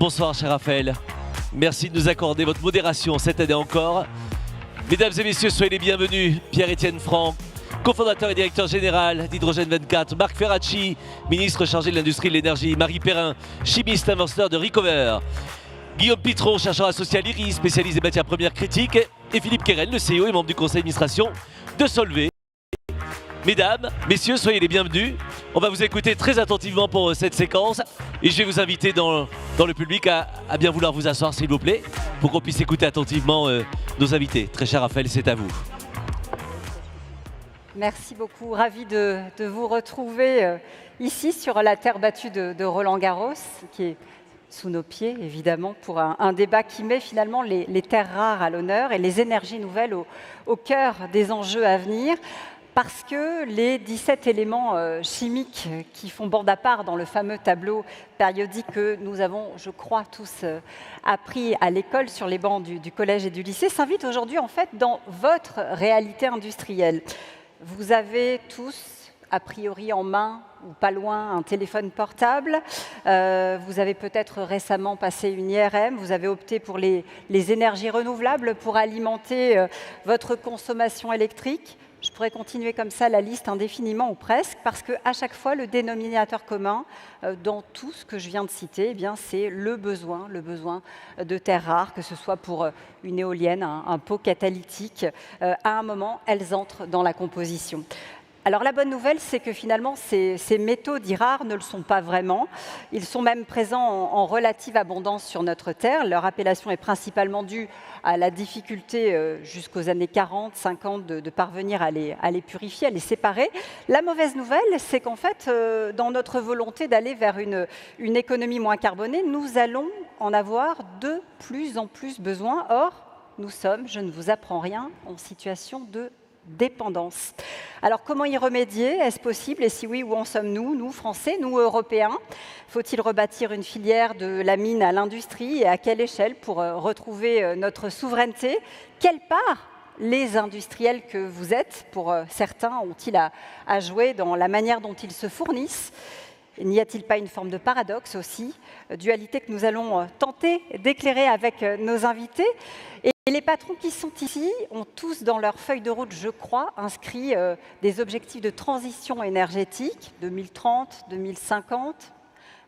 Bonsoir, cher Raphaël. Merci de nous accorder votre modération cette année encore. Mesdames et messieurs, soyez les bienvenus. Pierre-Étienne Franck, cofondateur et directeur général d'Hydrogène 24. Marc Ferracci, ministre chargé de l'Industrie et de l'Énergie. Marie Perrin, chimiste inventeur de Recover. Guillaume Pitron, chercheur associé à l'IRI, spécialiste des matières premières critiques. Et Philippe Quérel, le CEO et membre du conseil d'administration de Solvay. Mesdames, messieurs, soyez les bienvenus. On va vous écouter très attentivement pour cette séquence. Et je vais vous inviter dans le public à bien vouloir vous asseoir, s'il vous plaît, pour qu'on puisse écouter attentivement nos invités. Très cher Raphaël, c'est à vous. Merci beaucoup. Ravi de vous retrouver ici sur la terre battue de Roland-Garros, qui est sous nos pieds, évidemment, pour un débat qui met finalement les terres rares à l'honneur et les énergies nouvelles au cœur des enjeux à venir. Parce que les 17 éléments chimiques qui font bande à part dans le fameux tableau périodique que nous avons, je crois, tous appris à l'école sur les bancs du collège et du lycée s'invitent aujourd'hui en fait dans votre réalité industrielle. Vous avez tous, a priori en main ou pas loin, un téléphone portable. Vous avez peut-être récemment passé une IRM. Vous avez opté pour les énergies renouvelables pour alimenter votre consommation électrique. Je pourrais continuer comme ça la liste indéfiniment ou presque, parce qu'à chaque fois, le dénominateur commun dans tout ce que je viens de citer, eh bien, c'est le besoin de terres rares, que ce soit pour une éolienne, un pot catalytique. À un moment, elles entrent dans la composition. Alors la bonne nouvelle, c'est que finalement, ces métaux dits rares ne le sont pas vraiment. Ils sont même présents en relative abondance sur notre Terre. Leur appellation est principalement due à la difficulté jusqu'aux années 40, 50 de parvenir à les purifier, à les séparer. La mauvaise nouvelle, c'est qu'en fait, dans notre volonté d'aller vers une économie moins carbonée, nous allons en avoir de plus en plus besoin. Or, nous sommes, je ne vous apprends rien, en situation de dépendance. Alors, comment y remédier? Est-ce possible? Et si oui, où en sommes-nous, nous, Français, nous, Européens? Faut-il rebâtir une filière de la mine à l'industrie? Et à quelle échelle pour retrouver notre souveraineté? Quelle part les industriels que vous êtes, pour certains, ont-ils à jouer dans la manière dont ils se fournissent? N'y a-t-il pas une forme de paradoxe aussi, dualité que nous allons tenter d'éclairer avec nos invités? Et les patrons qui sont ici ont tous dans leur feuille de route, je crois, inscrit des objectifs de transition énergétique 2030, 2050.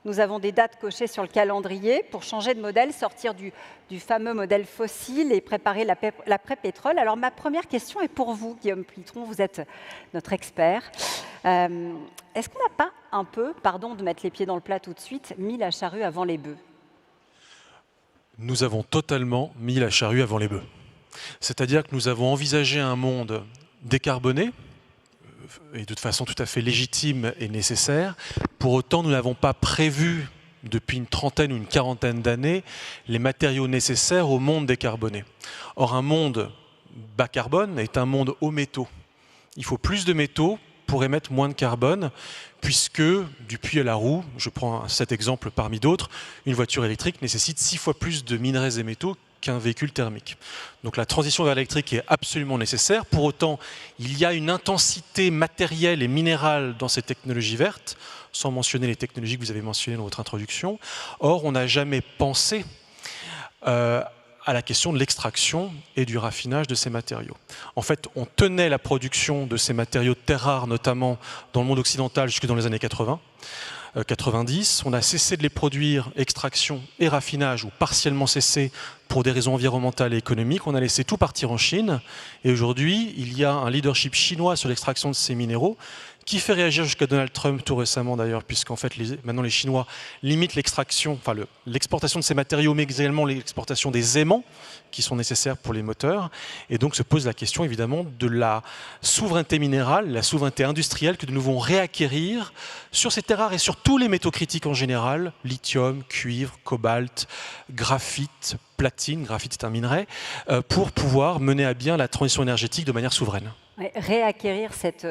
Nous avons des dates cochées sur le calendrier pour changer de modèle, sortir du fameux modèle fossile et préparer l'après-pétrole. Alors ma première question est pour vous, Guillaume Pitron, vous êtes notre expert. Est-ce qu'on n'a pas un peu, pardon de mettre les pieds dans le plat tout de suite, mis la charrue avant les bœufs? Nous avons totalement mis la charrue avant les bœufs. C'est-à-dire que nous avons envisagé un monde décarboné, et de façon tout à fait légitime et nécessaire. Pour autant, nous n'avons pas prévu, depuis une trentaine ou une quarantaine d'années, les matériaux nécessaires au monde décarboné. Or, un monde bas carbone est un monde aux métaux. Il faut plus de métaux pour émettre moins de carbone, puisque du puits à la roue, je prends cet exemple parmi d'autres, une voiture électrique nécessite 6 fois plus de minerais et métaux qu'un véhicule thermique. Donc la transition vers l'électrique est absolument nécessaire. Pour autant, il y a une intensité matérielle et minérale dans ces technologies vertes, sans mentionner les technologies que vous avez mentionnées dans votre introduction. Or, on n'a jamais pensé à la question de l'extraction et du raffinage de ces matériaux. En fait, on tenait la production de ces matériaux de terres rares, notamment dans le monde occidental, jusque dans les années 80. 90, on a cessé de les produire, extraction et raffinage, ou partiellement cessé pour des raisons environnementales et économiques. On a laissé tout partir en Chine. Et aujourd'hui, il y a un leadership chinois sur l'extraction de ces minéraux qui fait réagir jusqu'à Donald Trump tout récemment d'ailleurs, puisqu'en fait maintenant les Chinois limitent l'extraction, enfin l'exportation de ces matériaux, mais également l'exportation des aimants qui sont nécessaires pour les moteurs. Et donc se pose la question évidemment de la souveraineté minérale, la souveraineté industrielle que nous devons réacquérir sur ces terres rares et sur tous les métaux critiques en général, lithium, cuivre, cobalt, graphite, platine, graphite est un minerai, pour pouvoir mener à bien la transition énergétique de manière souveraine. Ouais, réacquérir cette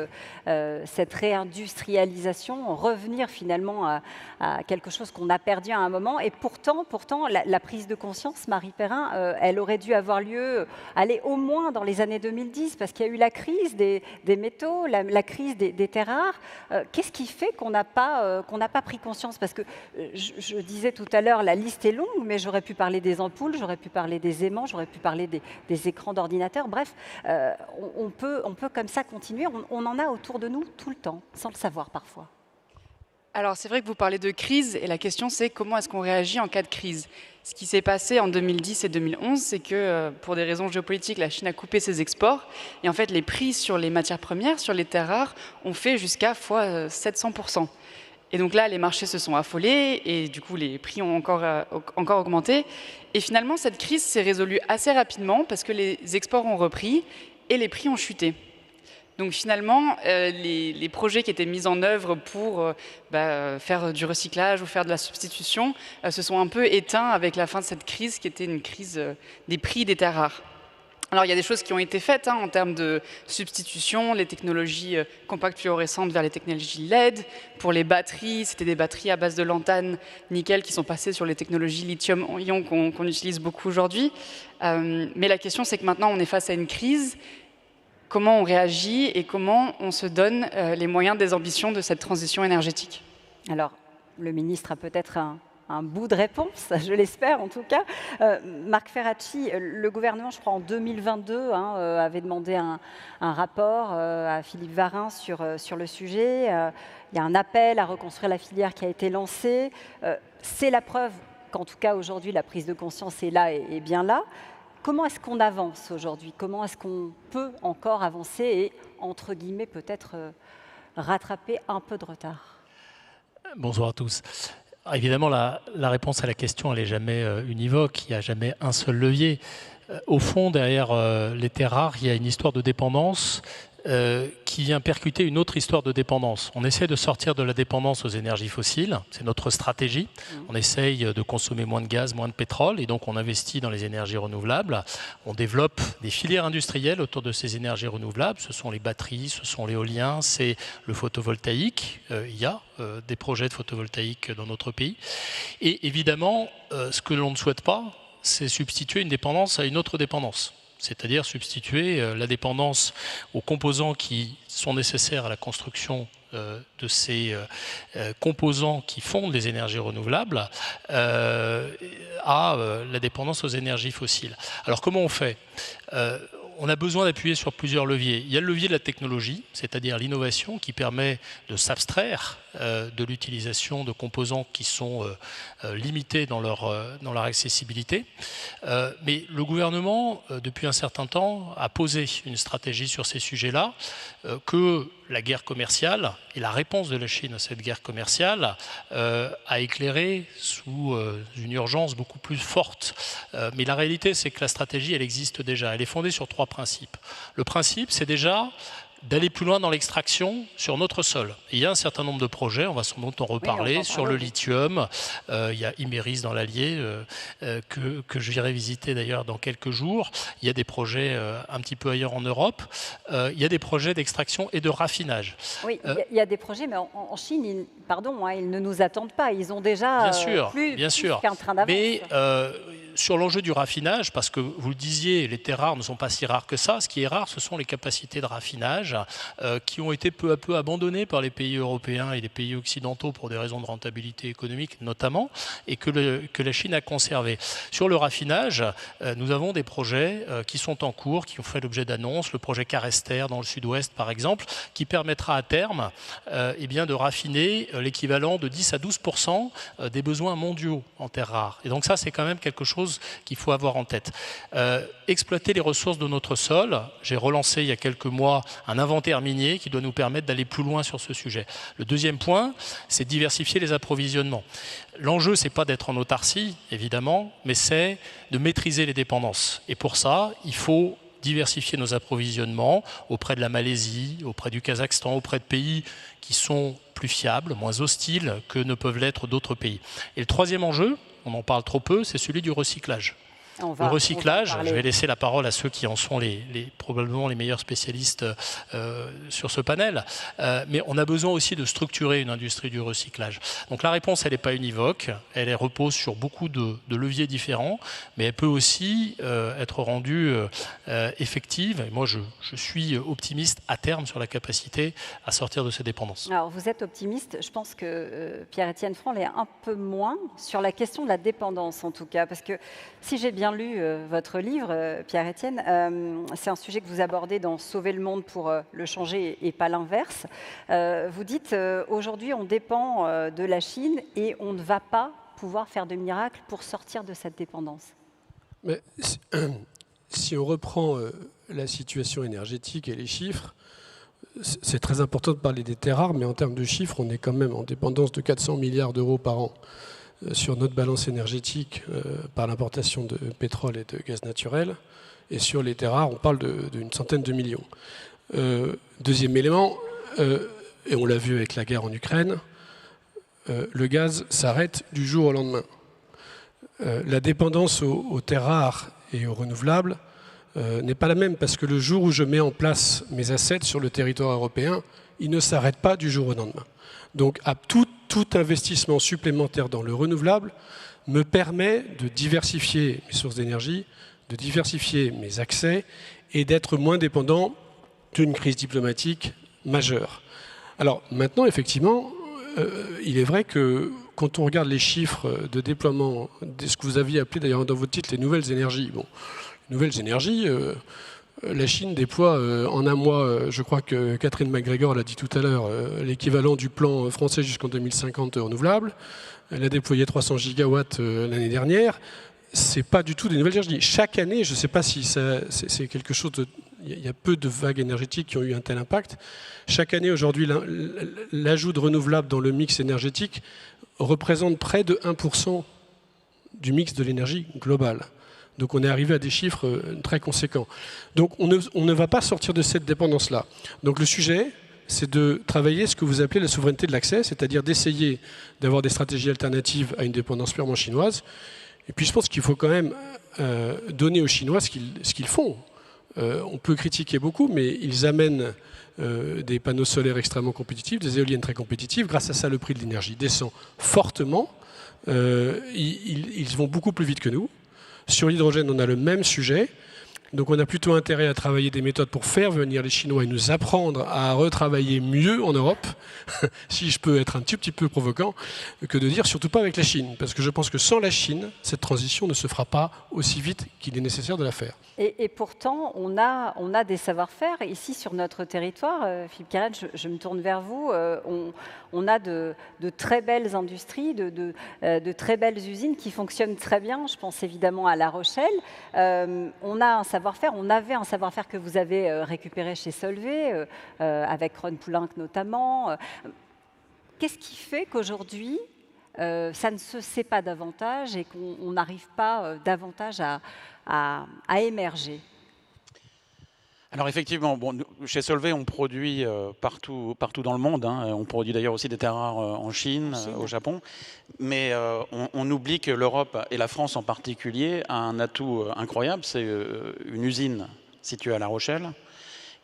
réindustrialisation, revenir finalement à quelque chose qu'on a perdu à un moment. Et pourtant la prise de conscience, Marie Perrin, elle aurait dû avoir lieu, aller au moins dans les années 2010, parce qu'il y a eu la crise des métaux, la crise des terres rares. Qu'est-ce qui fait qu'on n'a pas pris conscience? Parce que je disais tout à l'heure, la liste est longue, mais j'aurais pu parler des ampoules, j'aurais pu parler des aimants, j'aurais pu parler des écrans d'ordinateur. Bref, on peut comme ça continuer. On en a autour de nous tout le temps, sans le savoir parfois. Alors c'est vrai que vous parlez de crise et la question c'est comment est-ce qu'on réagit en cas de crise. Ce qui s'est passé en 2010 et 2011, c'est que pour des raisons géopolitiques, la Chine a coupé ses exports et en fait les prix sur les matières premières, sur les terres rares, ont fait jusqu'à fois 700%. Et donc là, les marchés se sont affolés et du coup, les prix ont encore augmenté. Et finalement, cette crise s'est résolue assez rapidement parce que les exports ont repris et les prix ont chuté. Donc finalement, les projets qui étaient mis en œuvre pour faire du recyclage ou faire de la substitution se sont un peu éteints avec la fin de cette crise qui était une crise des prix des terres rares. Alors il y a des choses qui ont été faites en termes de substitution, les technologies compactes fluorescentes vers les technologies LED. Pour les batteries, c'était des batteries à base de lantane, nickel qui sont passées sur les technologies lithium-ion qu'on utilise beaucoup aujourd'hui. Mais la question c'est que maintenant on est face à une crise. Comment on réagit et comment on se donne les moyens des ambitions de cette transition énergétique? Alors, le ministre a peut-être un bout de réponse, je l'espère en tout cas. Marc Ferracci, le gouvernement, je crois en 2022, avait demandé un rapport à Philippe Varin sur le sujet. Il y a un appel à reconstruire la filière qui a été lancé. C'est la preuve qu'en tout cas aujourd'hui, la prise de conscience est là et bien là. Comment est-ce qu'on avance aujourd'hui? Comment est-ce qu'on peut encore avancer et, entre guillemets, peut-être rattraper un peu de retard? Bonsoir à tous. Évidemment, la réponse à la question, elle n'est jamais univoque. Il n'y a jamais un seul levier. Au fond, derrière les terres rares, il y a une histoire de dépendance qui vient percuter une autre histoire de dépendance. On essaie de sortir de la dépendance aux énergies fossiles, c'est notre stratégie. On essaye de consommer moins de gaz, moins de pétrole, et donc on investit dans les énergies renouvelables. On développe des filières industrielles autour de ces énergies renouvelables. Ce sont les batteries, ce sont l'éolien, c'est le photovoltaïque. Il y a des projets de photovoltaïque dans notre pays. Et évidemment, ce que l'on ne souhaite pas, c'est substituer une dépendance à une autre dépendance. C'est-à-dire substituer la dépendance aux composants qui sont nécessaires à la construction de ces composants qui fondent les énergies renouvelables à la dépendance aux énergies fossiles. Alors comment on fait ? On a besoin d'appuyer sur plusieurs leviers. Il y a le levier de la technologie, c'est-à-dire l'innovation qui permet de s'abstraire de l'utilisation de composants qui sont limités dans leur accessibilité. Mais le gouvernement, depuis un certain temps, a posé une stratégie sur ces sujets-là que la guerre commerciale et la réponse de la Chine à cette guerre commerciale a éclairé sous une urgence beaucoup plus forte. Mais la réalité, c'est que la stratégie, elle existe déjà. Elle est fondée sur 3 principes. Le principe, c'est déjà d'aller plus loin dans l'extraction sur notre sol. Et il y a un certain nombre de projets, on va sans doute en reparler, sur le lithium. Il y a Imerys dans l'Allier, que je virai visiter d'ailleurs dans quelques jours. Il y a des projets un petit peu ailleurs en Europe. Il y a des projets d'extraction et de raffinage. Oui, il y a des projets, mais en Chine, ils ne nous attendent pas. Ils ont déjà plus qu'un train d'avance. Mais sur l'enjeu du raffinage, parce que vous le disiez, les terres rares ne sont pas si rares que ça. Ce qui est rare, ce sont les capacités de raffinage qui ont été peu à peu abandonnées par les pays européens et les pays occidentaux pour des raisons de rentabilité économique notamment, et que la Chine a conservé. Sur le raffinage, nous avons des projets qui sont en cours, qui ont fait l'objet d'annonces. Le projet Carester dans le sud-ouest, par exemple, qui permettra à terme de raffiner l'équivalent de 10 à 12% des besoins mondiaux en terres rares. Et donc ça, c'est quand même quelque chose qu'il faut avoir en tête. Exploiter les ressources de notre sol. J'ai relancé il y a quelques mois un inventaire minier qui doit nous permettre d'aller plus loin sur ce sujet. Le deuxième point, c'est de diversifier les approvisionnements. L'enjeu, c'est pas d'être en autarcie, évidemment, mais c'est de maîtriser les dépendances. Et pour ça, il faut diversifier nos approvisionnements auprès de la Malaisie, auprès du Kazakhstan, auprès de pays qui sont plus fiables, moins hostiles que ne peuvent l'être d'autres pays. Et le troisième enjeu, on en parle trop peu, c'est celui du recyclage. Le recyclage, je vais laisser la parole à ceux qui en sont probablement les meilleurs spécialistes sur ce panel, mais on a besoin aussi de structurer une industrie du recyclage. Donc la réponse, elle n'est pas univoque, elle repose sur beaucoup de leviers différents, mais elle peut aussi être rendue effective. Et moi, je suis optimiste à terme sur la capacité à sortir de ces dépendances. Alors vous êtes optimiste, je pense que Pierre-Étienne Franc l'est un peu moins sur la question de la dépendance en tout cas, parce que si j'ai bien lu votre livre, Pierre-Étienne, c'est un sujet que vous abordez dans Sauver le monde pour le changer et pas l'inverse. Vous dites aujourd'hui on dépend de la Chine et on ne va pas pouvoir faire de miracle pour sortir de cette dépendance. Mais si on reprend la situation énergétique et les chiffres, c'est très important de parler des terres rares, mais en termes de chiffres, on est quand même en dépendance de 400 milliards d'euros par an sur notre balance énergétique par l'importation de pétrole et de gaz naturel. Et sur les terres rares, on parle d'une centaine de millions. Deuxième élément, et on l'a vu avec la guerre en Ukraine, le gaz s'arrête du jour au lendemain. La dépendance aux terres rares et aux renouvelables n'est pas la même, parce que le jour où je mets en place mes assets sur le territoire européen, ils ne s'arrêtent pas du jour au lendemain. Donc tout investissement supplémentaire dans le renouvelable me permet de diversifier mes sources d'énergie, de diversifier mes accès et d'être moins dépendant d'une crise diplomatique majeure. Alors maintenant, effectivement, il est vrai que quand on regarde les chiffres de déploiement, de ce que vous aviez appelé d'ailleurs dans votre titre les nouvelles énergies, bon, les nouvelles énergies, la Chine déploie en un mois, je crois que Catherine McGregor l'a dit tout à l'heure, l'équivalent du plan français jusqu'en 2050 renouvelable. Elle a déployé 300 gigawatts l'année dernière. C'est pas du tout des nouvelles énergies. Chaque année, je ne sais pas si c'est quelque chose de... Il y a peu de vagues énergétiques qui ont eu un tel impact. Chaque année, aujourd'hui, l'ajout de renouvelables dans le mix énergétique représente près de 1% du mix de l'énergie globale. Donc on est arrivé à des chiffres très conséquents. Donc on ne va pas sortir de cette dépendance-là. Donc le sujet, c'est de travailler ce que vous appelez la souveraineté de l'accès, c'est-à-dire d'essayer d'avoir des stratégies alternatives à une dépendance purement chinoise. Et puis je pense qu'il faut quand même donner aux Chinois ce qu'ils font. On peut critiquer beaucoup, mais ils amènent des panneaux solaires extrêmement compétitifs, des éoliennes très compétitives. Grâce à ça, le prix de l'énergie descend fortement. Ils vont beaucoup plus vite que nous. Sur l'hydrogène, on a le même sujet. Donc on a plutôt intérêt à travailler des méthodes pour faire venir les Chinois et nous apprendre à retravailler mieux en Europe, si je peux être un petit peu provocant, que de dire surtout pas avec la Chine. Parce que je pense que sans la Chine, cette transition ne se fera pas aussi vite qu'il est nécessaire de la faire. Et pourtant, on a des savoir-faire ici sur notre territoire. Philippe Carrel, je me tourne vers vous. On a de très belles industries, de très belles usines qui fonctionnent très bien. Je pense évidemment à La Rochelle. On a un savoir-faire. On avait un savoir-faire que vous avez récupéré chez Solvay, avec Ron Poulenc notamment. Qu'est-ce qui fait qu'aujourd'hui, ça ne se sait pas davantage et qu'on n'arrive pas davantage à émerger? Alors effectivement, bon, chez Solvay, on produit partout dans le monde. Hein. On produit d'ailleurs aussi des terres rares en Chine, au Japon. Mais on oublie que l'Europe, et la France en particulier, a un atout incroyable. C'est une usine située à La Rochelle,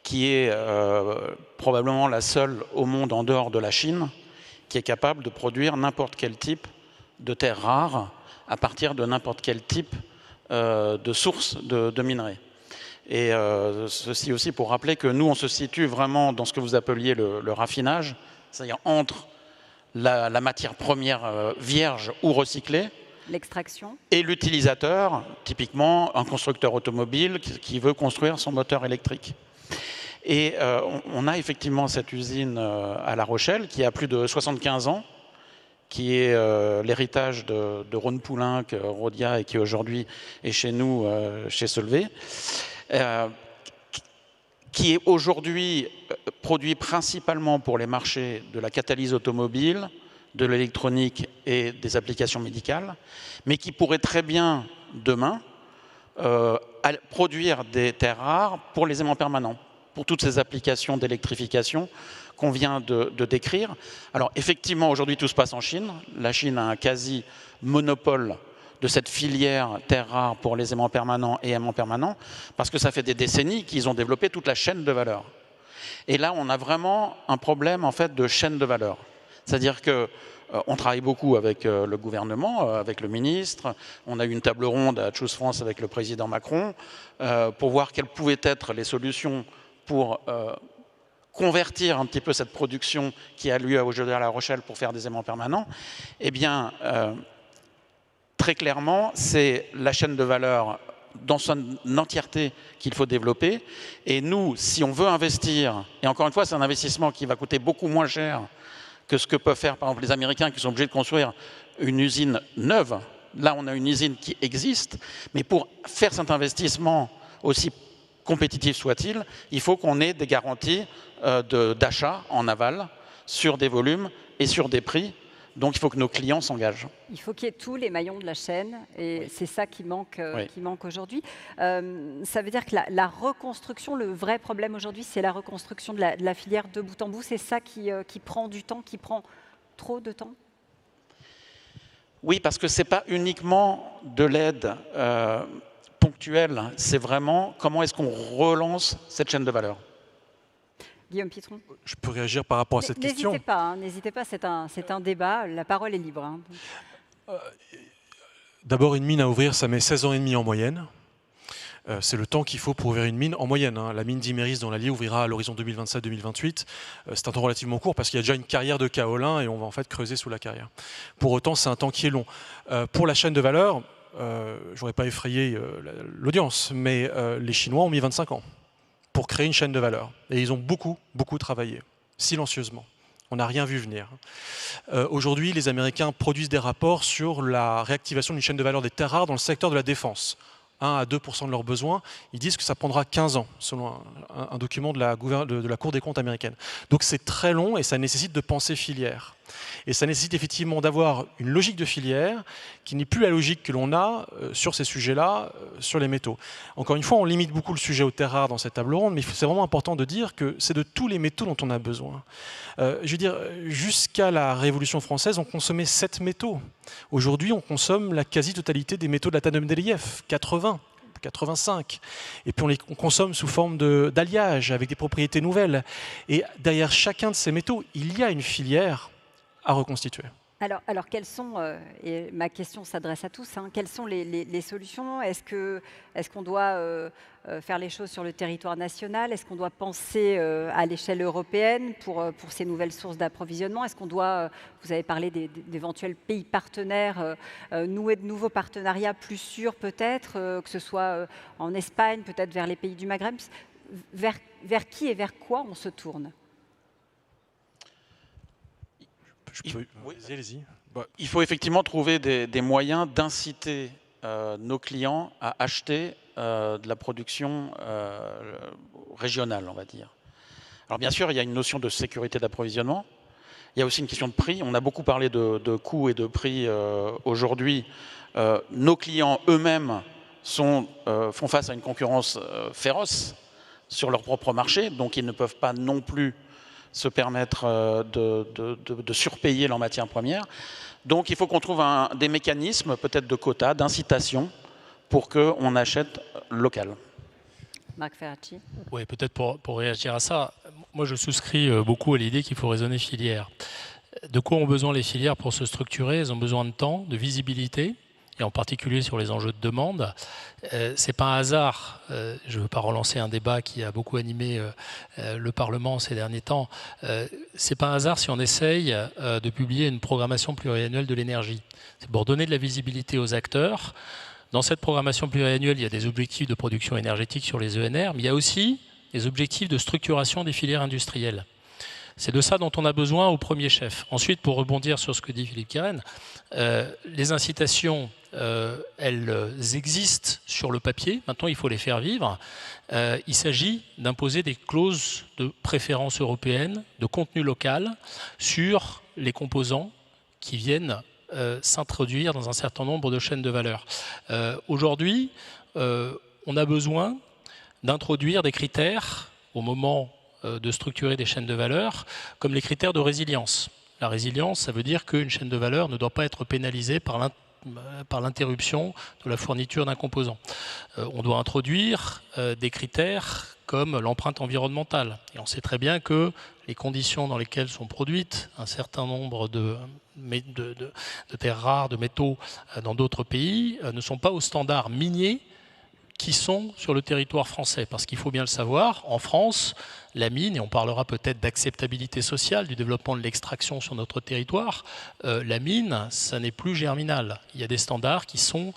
qui est probablement la seule au monde en dehors de la Chine, qui est capable de produire n'importe quel type de terres rares à partir de n'importe quel type de source de minerais. Et ceci aussi pour rappeler que nous, on se situe vraiment dans ce que vous appeliez le raffinage, c'est-à-dire entre la matière première vierge ou recyclée, l'extraction, et l'utilisateur, typiquement un constructeur automobile qui veut construire son moteur électrique. Et on a effectivement cette usine à La Rochelle qui a plus de 75 ans, qui est l'héritage de Ron Poulenc, Rhodia, et qui aujourd'hui est chez nous, chez Solvay, qui est aujourd'hui produit principalement pour les marchés de la catalyse automobile, de l'électronique et des applications médicales, mais qui pourrait très bien, demain, produire des terres rares pour les aimants permanents, pour toutes ces applications d'électrification qu'on vient de décrire. Alors effectivement, aujourd'hui, tout se passe en Chine. La Chine a un quasi-monopole de cette filière terres rares pour les aimants permanents et aimants permanents, parce que ça fait des décennies qu'ils ont développé toute la chaîne de valeur. Et là, on a vraiment un problème en fait de chaîne de valeur. C'est-à-dire que on travaille beaucoup avec le gouvernement, avec le ministre. On a eu une table ronde à Choose France avec le président Macron pour voir quelles pouvaient être les solutions pour convertir un petit peu cette production qui a lieu aujourd'hui à La Rochelle pour faire des aimants permanents. Eh bien, très clairement, c'est la chaîne de valeur dans son entièreté qu'il faut développer. Et nous, si on veut investir, et encore une fois, c'est un investissement qui va coûter beaucoup moins cher que ce que peuvent faire par exemple les Américains qui sont obligés de construire une usine neuve. Là, on a une usine qui existe, mais pour faire cet investissement, aussi compétitif soit-il, il faut qu'on ait des garanties d'achat en aval sur des volumes et sur des prix. Donc il faut que nos clients s'engagent. Il faut qu'il y ait tous les maillons de la chaîne et c'est ça qui manque, aujourd'hui. Ça veut dire que la reconstruction, le vrai problème aujourd'hui, c'est la reconstruction de la filière de bout en bout. C'est ça qui prend du temps, qui prend trop de temps? Oui, parce que ce n'est pas uniquement de l'aide ponctuelle, c'est vraiment comment est-ce qu'on relance cette chaîne de valeur. Guillaume Pitron. Je peux réagir par rapport à cette question. N'hésitez pas, c'est un débat, la parole est libre. Hein. D'abord, une mine à ouvrir, ça met 16 ans et demi en moyenne. C'est le temps qu'il faut pour ouvrir une mine en moyenne. Hein. La mine d'Iméris dans l'Allier ouvrira à l'horizon 2027-2028. C'est un temps relativement court parce qu'il y a déjà une carrière de kaolin et on va en fait creuser sous la carrière. Pour autant, c'est un temps qui est long. Pour la chaîne de valeur, je ne voudrais pas effrayer l'audience, mais les Chinois ont mis 25 ans pour créer une chaîne de valeur. Et ils ont beaucoup, beaucoup travaillé, silencieusement. On n'a rien vu venir. Aujourd'hui, les Américains produisent des rapports sur la réactivation d'une chaîne de valeur des terres rares dans le secteur de la défense. 1 à 2% de leurs besoins. Ils disent que ça prendra 15 ans, selon un document de la Cour des comptes américaine. Donc c'est très long et ça nécessite de penser filière. Et ça nécessite effectivement d'avoir une logique de filière qui n'est plus la logique que l'on a sur ces sujets-là, sur les métaux. Encore une fois, on limite beaucoup le sujet aux terres rares dans cette table ronde, mais c'est vraiment important de dire que c'est de tous les métaux dont on a besoin. Je veux dire, jusqu'à la Révolution française, on consommait 7 métaux. Aujourd'hui, on consomme la quasi-totalité des métaux de la Thanum-Delieff, 80. 85. Et puis on consomme sous forme d'alliage avec des propriétés nouvelles. Et derrière chacun de ces métaux, il y a une filière à reconstituer. Alors quelles sont, et ma question s'adresse à tous, hein, quelles sont les solutions? Est-ce qu'on doit faire les choses sur le territoire national? Est-ce qu'on doit penser à l'échelle européenne pour ces nouvelles sources d'approvisionnement? Est-ce qu'on doit, vous avez parlé d'éventuels pays partenaires, nouer de nouveaux partenariats plus sûrs peut-être, que ce soit en Espagne, peut-être vers les pays du Maghreb? Vers qui et vers quoi on se tourne? Allez-y. Il faut effectivement trouver des moyens d'inciter nos clients à acheter de la production régionale, on va dire. Alors bien sûr, il y a une notion de sécurité d'approvisionnement. Il y a aussi une question de prix. On a beaucoup parlé de coûts et de prix aujourd'hui. Nos clients eux-mêmes font face à une concurrence féroce sur leur propre marché, donc ils ne peuvent pas non plus se permettre de surpayer leurs matières premières. Donc il faut qu'on trouve des mécanismes, peut-être de quotas, d'incitation, pour qu'on achète local. Marc Ferracci. Oui, peut-être pour réagir à ça, moi je souscris beaucoup à l'idée qu'il faut raisonner filière. De quoi ont besoin les filières pour se structurer? Elles ont besoin de temps, de visibilité, et en particulier sur les enjeux de demande. C'est pas un hasard, je ne veux pas relancer un débat qui a beaucoup animé le Parlement ces derniers temps, c'est pas un hasard si on essaye de publier une programmation pluriannuelle de l'énergie. C'est pour donner de la visibilité aux acteurs. Dans cette programmation pluriannuelle, il y a des objectifs de production énergétique sur les ENR, mais il y a aussi des objectifs de structuration des filières industrielles. C'est de ça dont on a besoin au premier chef. Ensuite, pour rebondir sur ce que dit Philippe Carène, les incitations, elles existent sur le papier. Maintenant, il faut les faire vivre. Il s'agit d'imposer des clauses de préférence européenne, de contenu local, sur les composants qui viennent s'introduire dans un certain nombre de chaînes de valeur. Aujourd'hui, on a besoin d'introduire des critères au moment de structurer des chaînes de valeur, comme les critères de résilience. La résilience, ça veut dire qu'une chaîne de valeur ne doit pas être pénalisée par par l'interruption de la fourniture d'un composant. On doit introduire des critères comme l'empreinte environnementale. Et on sait très bien que les conditions dans lesquelles sont produites un certain nombre de terres rares, de métaux dans d'autres pays ne sont pas aux standards miniers qui sont sur le territoire français. Parce qu'il faut bien le savoir, en France, la mine, et on parlera peut-être d'acceptabilité sociale, du développement de l'extraction sur notre territoire, la mine, ça n'est plus germinal. Il y a des standards qui sont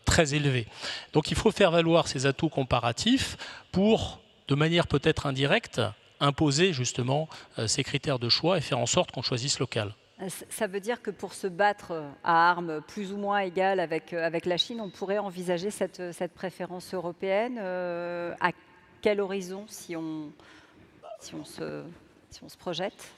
très élevés. Donc il faut faire valoir ces atouts comparatifs pour, de manière peut-être indirecte, imposer justement ces critères de choix et faire en sorte qu'on choisisse local. Ça veut dire que pour se battre à armes plus ou moins égales avec la Chine, on pourrait envisager cette préférence européenne. À quel horizon, si on se projette ?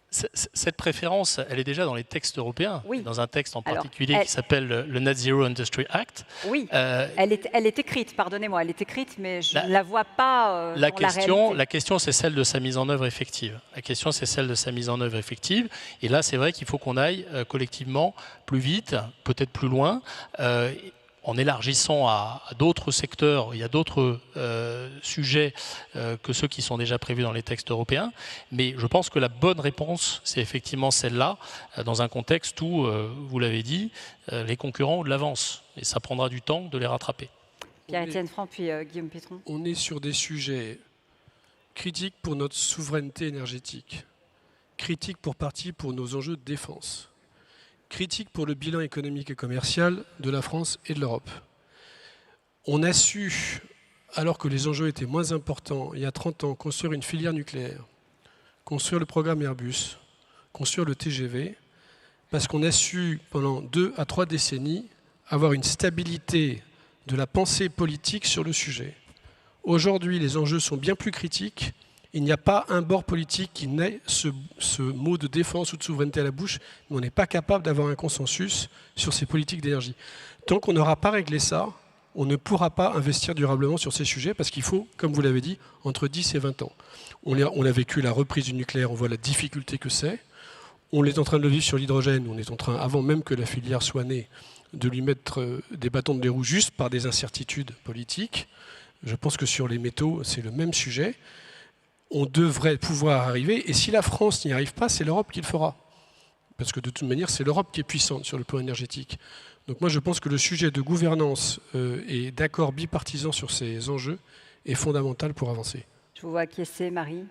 Cette préférence, elle est déjà dans les textes européens, oui. Dans un texte en particulier qui s'appelle le Net Zero Industry Act. Oui, elle est écrite, pardonnez-moi, elle est écrite, mais je ne la vois pas dans la réalité. La question, c'est celle de sa mise en œuvre effective. Et là, c'est vrai qu'il faut qu'on aille collectivement plus vite, peut-être plus loin, en élargissant à d'autres secteurs, il y a d'autres sujets que ceux qui sont déjà prévus dans les textes européens. Mais je pense que la bonne réponse, c'est effectivement celle-là, dans un contexte où, vous l'avez dit, les concurrents ont de l'avance. Et ça prendra du temps de les rattraper. Pierre-Étienne Franc, puis Guillaume Pitron. On est sur des sujets critiques pour notre souveraineté énergétique, critiques pour partie pour nos enjeux de défense, critique pour le bilan économique et commercial de la France et de l'Europe. On a su, alors que les enjeux étaient moins importants, il y a 30 ans, construire une filière nucléaire, construire le programme Airbus, construire le TGV, parce qu'on a su, pendant 2 à 3 décennies, avoir une stabilité de la pensée politique sur le sujet. Aujourd'hui, les enjeux sont bien plus critiques. Il n'y a pas un bord politique qui n'ait ce mot de défense ou de souveraineté à la bouche, mais on n'est pas capable d'avoir un consensus sur ces politiques d'énergie. Tant qu'on n'aura pas réglé ça, on ne pourra pas investir durablement sur ces sujets parce qu'il faut, comme vous l'avez dit, entre 10 et 20 ans. On a vécu la reprise du nucléaire, on voit la difficulté que c'est. On est en train de le vivre sur l'hydrogène, on est en train, avant même que la filière soit née, de lui mettre des bâtons de roues juste par des incertitudes politiques. Je pense que sur les métaux, c'est le même sujet. On devrait pouvoir arriver, et si la France n'y arrive pas, c'est l'Europe qui le fera. Parce que de toute manière, c'est l'Europe qui est puissante sur le plan énergétique. Donc moi, je pense que le sujet de gouvernance et d'accord bipartisan sur ces enjeux est fondamental pour avancer. Je vous vois acquiescer, Marie.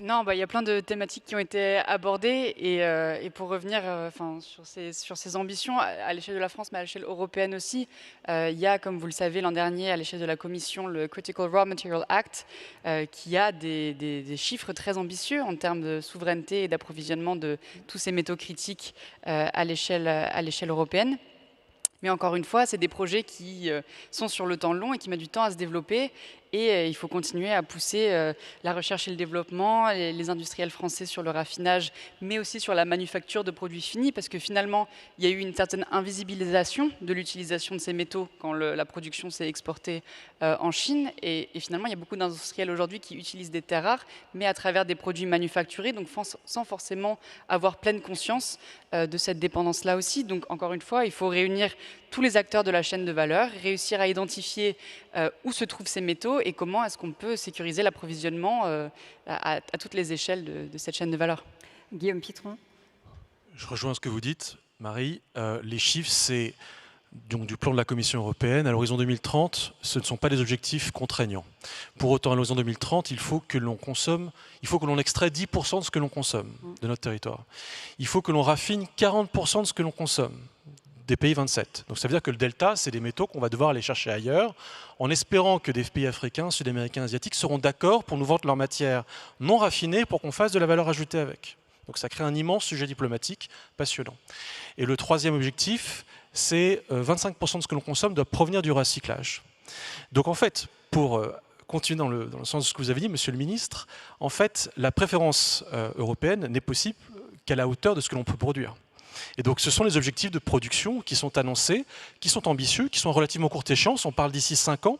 Non, il y a plein de thématiques qui ont été abordées et pour revenir sur ces ambitions à l'échelle de la France, mais à l'échelle européenne aussi, il y a, comme vous le savez, l'an dernier, à l'échelle de la Commission, le Critical Raw Material Act, qui a des chiffres très ambitieux en termes de souveraineté et d'approvisionnement de tous ces métaux critiques à l'échelle européenne. Mais encore une fois, c'est des projets qui sont sur le temps long et qui mettent du temps à se développer. Et il faut continuer à pousser la recherche et le développement, les industriels français sur le raffinage, mais aussi sur la manufacture de produits finis, parce que finalement, il y a eu une certaine invisibilisation de l'utilisation de ces métaux quand la production s'est exportée en Chine. Et finalement, il y a beaucoup d'industriels aujourd'hui qui utilisent des terres rares, mais à travers des produits manufacturés, donc sans forcément avoir pleine conscience de cette dépendance-là aussi. Donc encore une fois, il faut réunir tous les acteurs de la chaîne de valeur, réussir à identifier où se trouvent ces métaux et comment est-ce qu'on peut sécuriser l'approvisionnement à toutes les échelles de cette chaîne de valeur. Guillaume Pitron. Je rejoins ce que vous dites, Marie. Les chiffres, c'est donc du plan de la Commission européenne. À l'horizon 2030, ce ne sont pas des objectifs contraignants. Pour autant, à l'horizon 2030, il faut que l'on extrait 10% de ce que l'on consomme de notre territoire. Il faut que l'on raffine 40% de ce que l'on consomme des pays 27. Donc ça veut dire que le delta, c'est des métaux qu'on va devoir aller chercher ailleurs, en espérant que des pays africains, sud-américains, asiatiques seront d'accord pour nous vendre leur matière non raffinée pour qu'on fasse de la valeur ajoutée avec. Donc ça crée un immense sujet diplomatique passionnant. Et le troisième objectif, c'est 25% de ce que l'on consomme doit provenir du recyclage. Donc en fait, pour continuer dans le sens de ce que vous avez dit, Monsieur le Ministre, en fait, la préférence européenne n'est possible qu'à la hauteur de ce que l'on peut produire. Et donc ce sont les objectifs de production qui sont annoncés, qui sont ambitieux, qui sont relativement courte échéance, on parle d'ici 5 ans.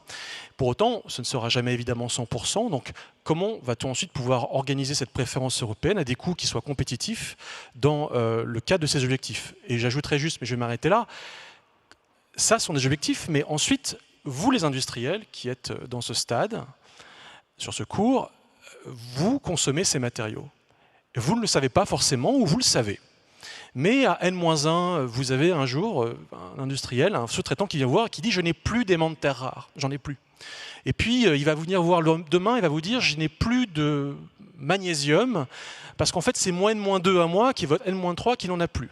Pour autant, ce ne sera jamais évidemment 100%, donc comment va-t-on ensuite pouvoir organiser cette préférence européenne à des coûts qui soient compétitifs dans le cadre de ces objectifs? Et j'ajouterai juste, mais je vais m'arrêter là, ça sont des objectifs, mais ensuite, vous les industriels qui êtes dans ce stade, sur ce cours, vous consommez ces matériaux. Vous ne le savez pas forcément, ou vous le savez. Mais à N-1, vous avez un jour un industriel, un sous-traitant qui vient voir et qui dit « je n'ai plus d'aimants de terre rares, j'en ai plus ». Et puis il va venir voir demain, il va vous dire « je n'ai plus de magnésium, parce qu'en fait c'est moins N-2 à moi qui est votre N-3 qui n'en a plus ».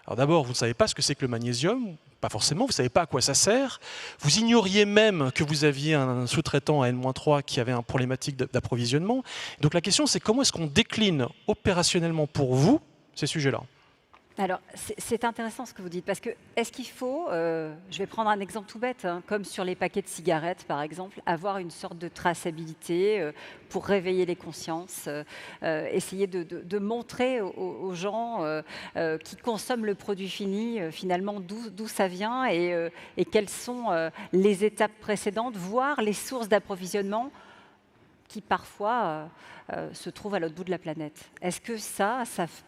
Alors d'abord, vous ne savez pas ce que c'est que le magnésium, pas forcément, vous ne savez pas à quoi ça sert. Vous ignoriez même que vous aviez un sous-traitant à N-3 qui avait une problématique d'approvisionnement. Donc la question, c'est comment est-ce qu'on décline opérationnellement pour vous ces sujets-là? Alors, c'est intéressant ce que vous dites, parce que est-ce qu'il faut, je vais prendre un exemple tout bête, hein, comme sur les paquets de cigarettes par exemple, avoir une sorte de traçabilité pour réveiller les consciences, essayer de montrer aux gens qui consomment le produit fini, finalement, d'où ça vient et quelles sont les étapes précédentes, voire les sources d'approvisionnement qui parfois se trouvent à l'autre bout de la planète. Est-ce que ça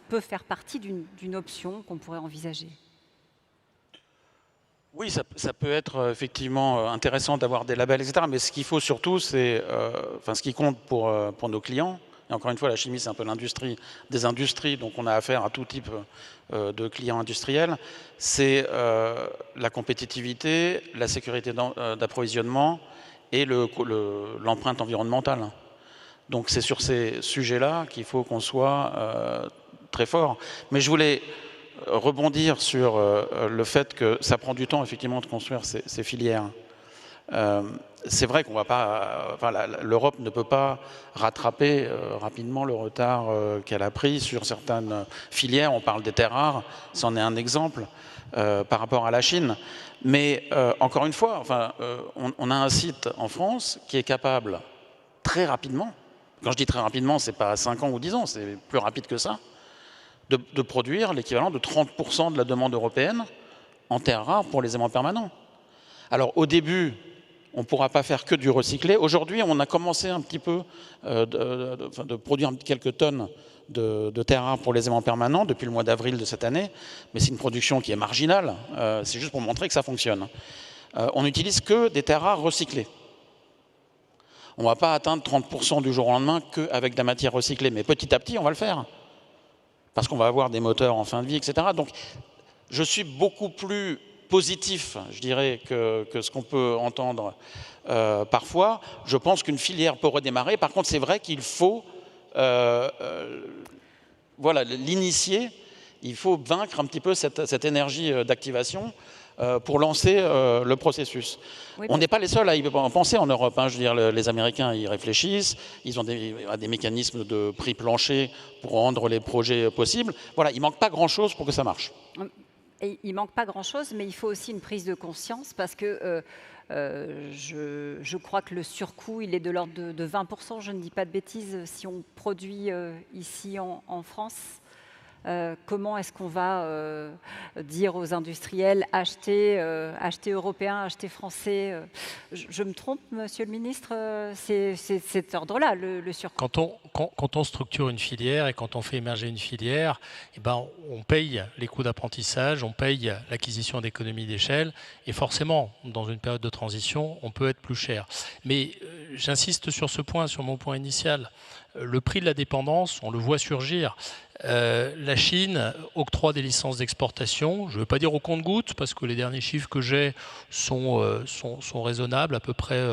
peut faire partie d'une option qu'on pourrait envisager? Oui, ça peut être effectivement intéressant d'avoir des labels, etc. Mais ce qu'il faut surtout, c'est, ce qui compte pour nos clients, et encore une fois, la chimie, c'est un peu l'industrie des industries, donc on a affaire à tout type de clients industriels, c'est la compétitivité, la sécurité d'approvisionnement, et l'empreinte environnementale. Donc c'est sur ces sujets-là qu'il faut qu'on soit très fort. Mais je voulais rebondir sur le fait que ça prend du temps effectivement de construire ces filières. C'est vrai qu'on va pas, l'Europe ne peut pas rattraper rapidement le retard qu'elle a pris sur certaines filières. On parle des terres rares, c'en est un exemple par rapport à la Chine. Mais encore une fois, on a un site en France qui est capable très rapidement, quand je dis très rapidement, c'est pas 5 ans ou 10 ans, c'est plus rapide que ça, de produire l'équivalent de 30% de la demande européenne en terres rares pour les aimants permanents. Alors au début, on ne pourra pas faire que du recyclé. Aujourd'hui, on a commencé un petit peu de produire quelques tonnes de terres rares pour les aimants permanents depuis le mois d'avril de cette année, mais c'est une production qui est marginale, c'est juste pour montrer que ça fonctionne. On n'utilise que des terres rares recyclées. On ne va pas atteindre 30% du jour au lendemain qu'avec de la matière recyclée, mais petit à petit, on va le faire, parce qu'on va avoir des moteurs en fin de vie, etc. Donc, je suis beaucoup plus positif, je dirais, que ce qu'on peut entendre parfois. Je pense qu'une filière peut redémarrer. Par contre, c'est vrai qu'il faut l'initier. Il faut vaincre un petit peu cette énergie d'activation pour lancer le processus. Oui, on n'est pas les seuls à y penser en Europe. Hein. Je veux dire, les Américains y réfléchissent. Ils ont des mécanismes de prix plancher pour rendre les projets possibles. Voilà, il ne manque pas grand-chose pour que ça marche. Et il ne manque pas grand-chose, mais il faut aussi une prise de conscience parce que je crois que le surcoût, il est de l'ordre de 20%, je ne dis pas de bêtises, si on produit ici en France. Comment est-ce qu'on va dire aux industriels acheter européen, acheter français je me trompe, monsieur le ministre? C'est cet ordre-là, le surcoût. Quand on structure une filière et quand on fait émerger une filière, eh ben, on paye les coûts d'apprentissage, on paye l'acquisition d'économies d'échelle et forcément, dans une période de transition, on peut être plus cher. Mais j'insiste sur ce point, sur mon point initial. Le prix de la dépendance, on le voit surgir. La Chine octroie des licences d'exportation, je ne veux pas dire au compte-gouttes, parce que les derniers chiffres que j'ai sont raisonnables. À peu près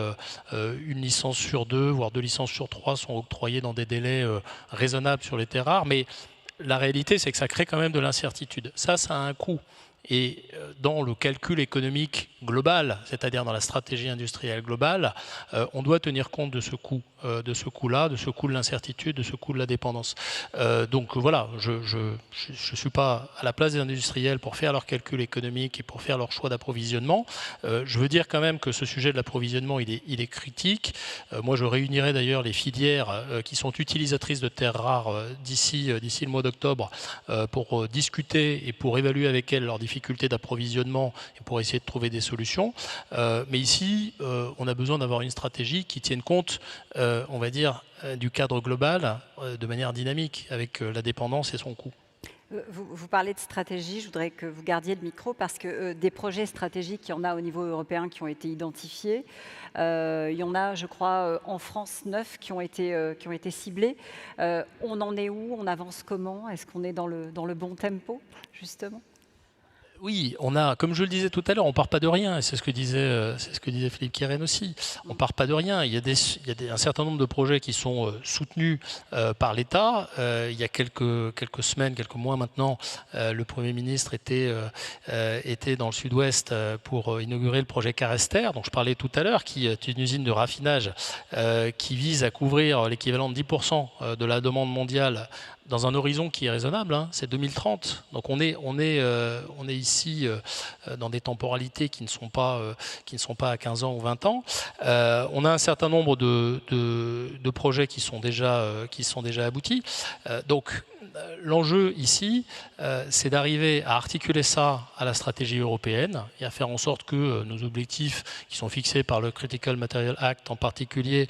une licence sur 2, voire 2 licences sur 3 sont octroyées dans des délais raisonnables sur les terres rares. Mais la réalité, c'est que ça crée quand même de l'incertitude. Ça a un coût. Et dans le calcul économique globale, c'est-à-dire dans la stratégie industrielle globale, on doit tenir compte de ce coût-là, de ce coût de l'incertitude, de ce coût de la dépendance. Donc voilà, je ne suis pas à la place des industriels pour faire leurs calculs économiques et pour faire leur choix d'approvisionnement. Je veux dire quand même que ce sujet de l'approvisionnement, il est critique. Moi, je réunirai d'ailleurs les filières qui sont utilisatrices de terres rares d'ici le mois d'octobre pour discuter et pour évaluer avec elles leurs difficultés d'approvisionnement et pour essayer de trouver des solutions. Mais ici, on a besoin d'avoir une stratégie qui tienne compte, on va dire, du cadre global de manière dynamique avec la dépendance et son coût. Vous parlez de stratégie, je voudrais que vous gardiez le micro parce que des projets stratégiques, il y en a au niveau européen qui ont été identifiés. Il y en a, je crois, en France 9 qui ont été ciblés. On en est où? On avance comment? Est-ce qu'on est dans le bon tempo, justement? Oui, on a, comme je le disais tout à l'heure, on part pas de rien. Et c'est ce que disait Philippe Keren aussi. On part pas de rien. Il y a un certain nombre de projets qui sont soutenus par l'État. Il y a quelques semaines, quelques mois maintenant, le Premier ministre était dans le Sud-Ouest pour inaugurer le projet Carester, dont je parlais tout à l'heure, qui est une usine de raffinage qui vise à couvrir l'équivalent de 10% de la demande mondiale dans un horizon qui est raisonnable, hein, c'est 2030. Donc on est ici dans des temporalités qui ne sont pas à 15 ans ou 20 ans. On a un certain nombre de projets qui sont déjà aboutis. Donc l'enjeu ici, c'est d'arriver à articuler ça à la stratégie européenne et à faire en sorte que nos objectifs qui sont fixés par le Critical Material Act en particulier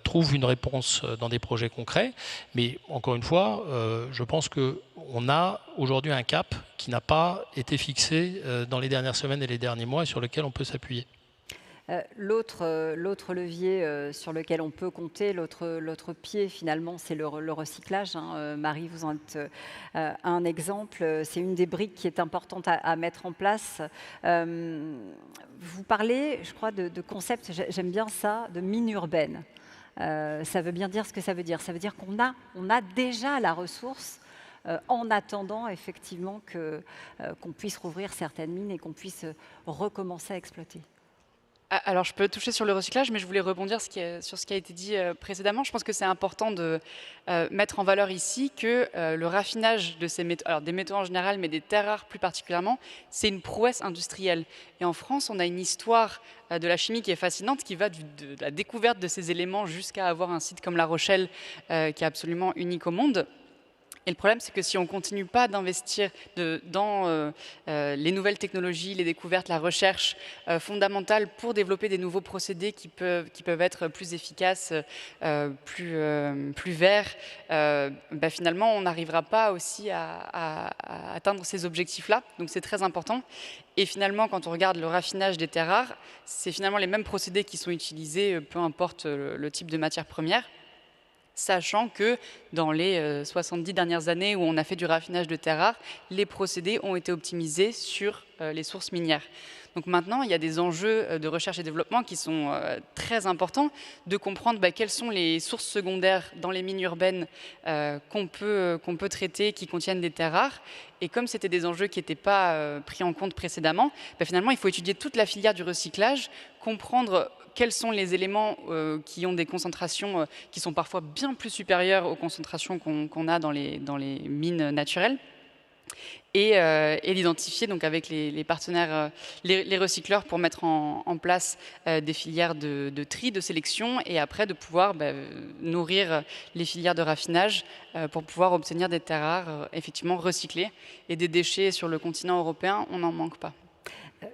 trouvent une réponse dans des projets concrets. Mais encore une fois, je pense qu'on a aujourd'hui un cap qui n'a pas été fixé dans les dernières semaines et les derniers mois et sur lequel on peut s'appuyer. L'autre levier sur lequel on peut compter, l'autre pied finalement, c'est le recyclage. Hein. Marie, vous en êtes un exemple. C'est une des briques qui est importante à mettre en place. Vous parlez, je crois, de concept, j'aime bien ça, de mine urbaine. Ça veut bien dire ce que ça veut dire. Ça veut dire qu'on a déjà la ressource en attendant effectivement qu'on puisse rouvrir certaines mines et qu'on puisse recommencer à exploiter. Alors, je peux toucher sur le recyclage, mais je voulais rebondir sur ce qui a été dit précédemment. Je pense que c'est important de mettre en valeur ici que le raffinage de ces métaux, alors des métaux en général, mais des terres rares plus particulièrement, c'est une prouesse industrielle. Et en France, on a une histoire de la chimie qui est fascinante, qui va de la découverte de ces éléments jusqu'à avoir un site comme La Rochelle, qui est absolument unique au monde. Et le problème, c'est que si on ne continue pas d'investir dans les nouvelles technologies, les découvertes, la recherche fondamentale pour développer des nouveaux procédés qui peuvent être plus efficaces, plus verts, finalement, on n'arrivera pas aussi à atteindre ces objectifs-là. Donc c'est très important. Et finalement, quand on regarde le raffinage des terres rares, c'est finalement les mêmes procédés qui sont utilisés, peu importe le type de matière première. Sachant que dans les 70 dernières années où on a fait du raffinage de terres rares, les procédés ont été optimisés sur les sources minières. Donc maintenant, il y a des enjeux de recherche et développement qui sont très importants, de comprendre quelles sont les sources secondaires dans les mines urbaines qu'on peut traiter, qui contiennent des terres rares. Et comme c'était des enjeux qui n'étaient pas pris en compte précédemment, finalement, il faut étudier toute la filière du recyclage, comprendre quels sont les éléments qui ont des concentrations qui sont parfois bien plus supérieures aux concentrations qu'on a dans les mines naturelles. Et l'identifier donc avec les partenaires, les recycleurs pour mettre en place des filières de tri, de sélection et après de pouvoir nourrir les filières de raffinage pour pouvoir obtenir des terres rares effectivement recyclées. Et des déchets sur le continent européen, on n'en manque pas.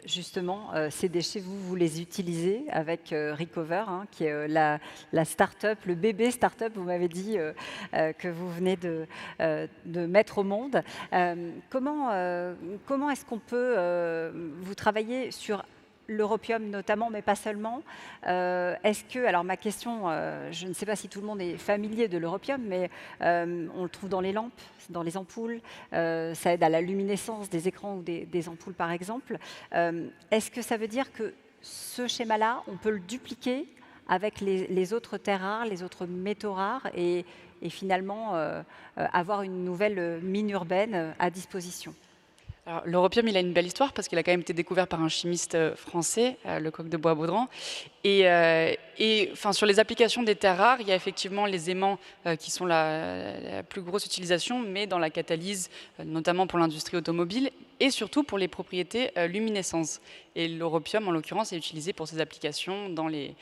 Justement, ces déchets, vous les utilisez avec Recover, hein, qui est la start-up, le bébé start-up, vous m'avez dit, que vous venez de mettre au monde. Comment est-ce qu'on peut, vous travailler sur l'europium notamment, mais pas seulement. Alors ma question, je ne sais pas si tout le monde est familier de l'europium, mais on le trouve dans les lampes, dans les ampoules, ça aide à la luminescence des écrans ou des ampoules par exemple. Est-ce que ça veut dire que ce schéma-là, on peut le dupliquer avec les autres terres rares, les autres métaux rares et finalement avoir une nouvelle mine urbaine à disposition? Alors, l'europium, il a une belle histoire parce qu'il a quand même été découvert par un chimiste français, Lecoq de Bois-Baudran. Et enfin, sur les applications des terres rares, il y a effectivement les aimants qui sont la plus grosse utilisation, mais dans la catalyse, notamment pour l'industrie automobile, et surtout pour les propriétés luminescence. Et l'europium, en l'occurrence, est utilisé pour ces applications dans les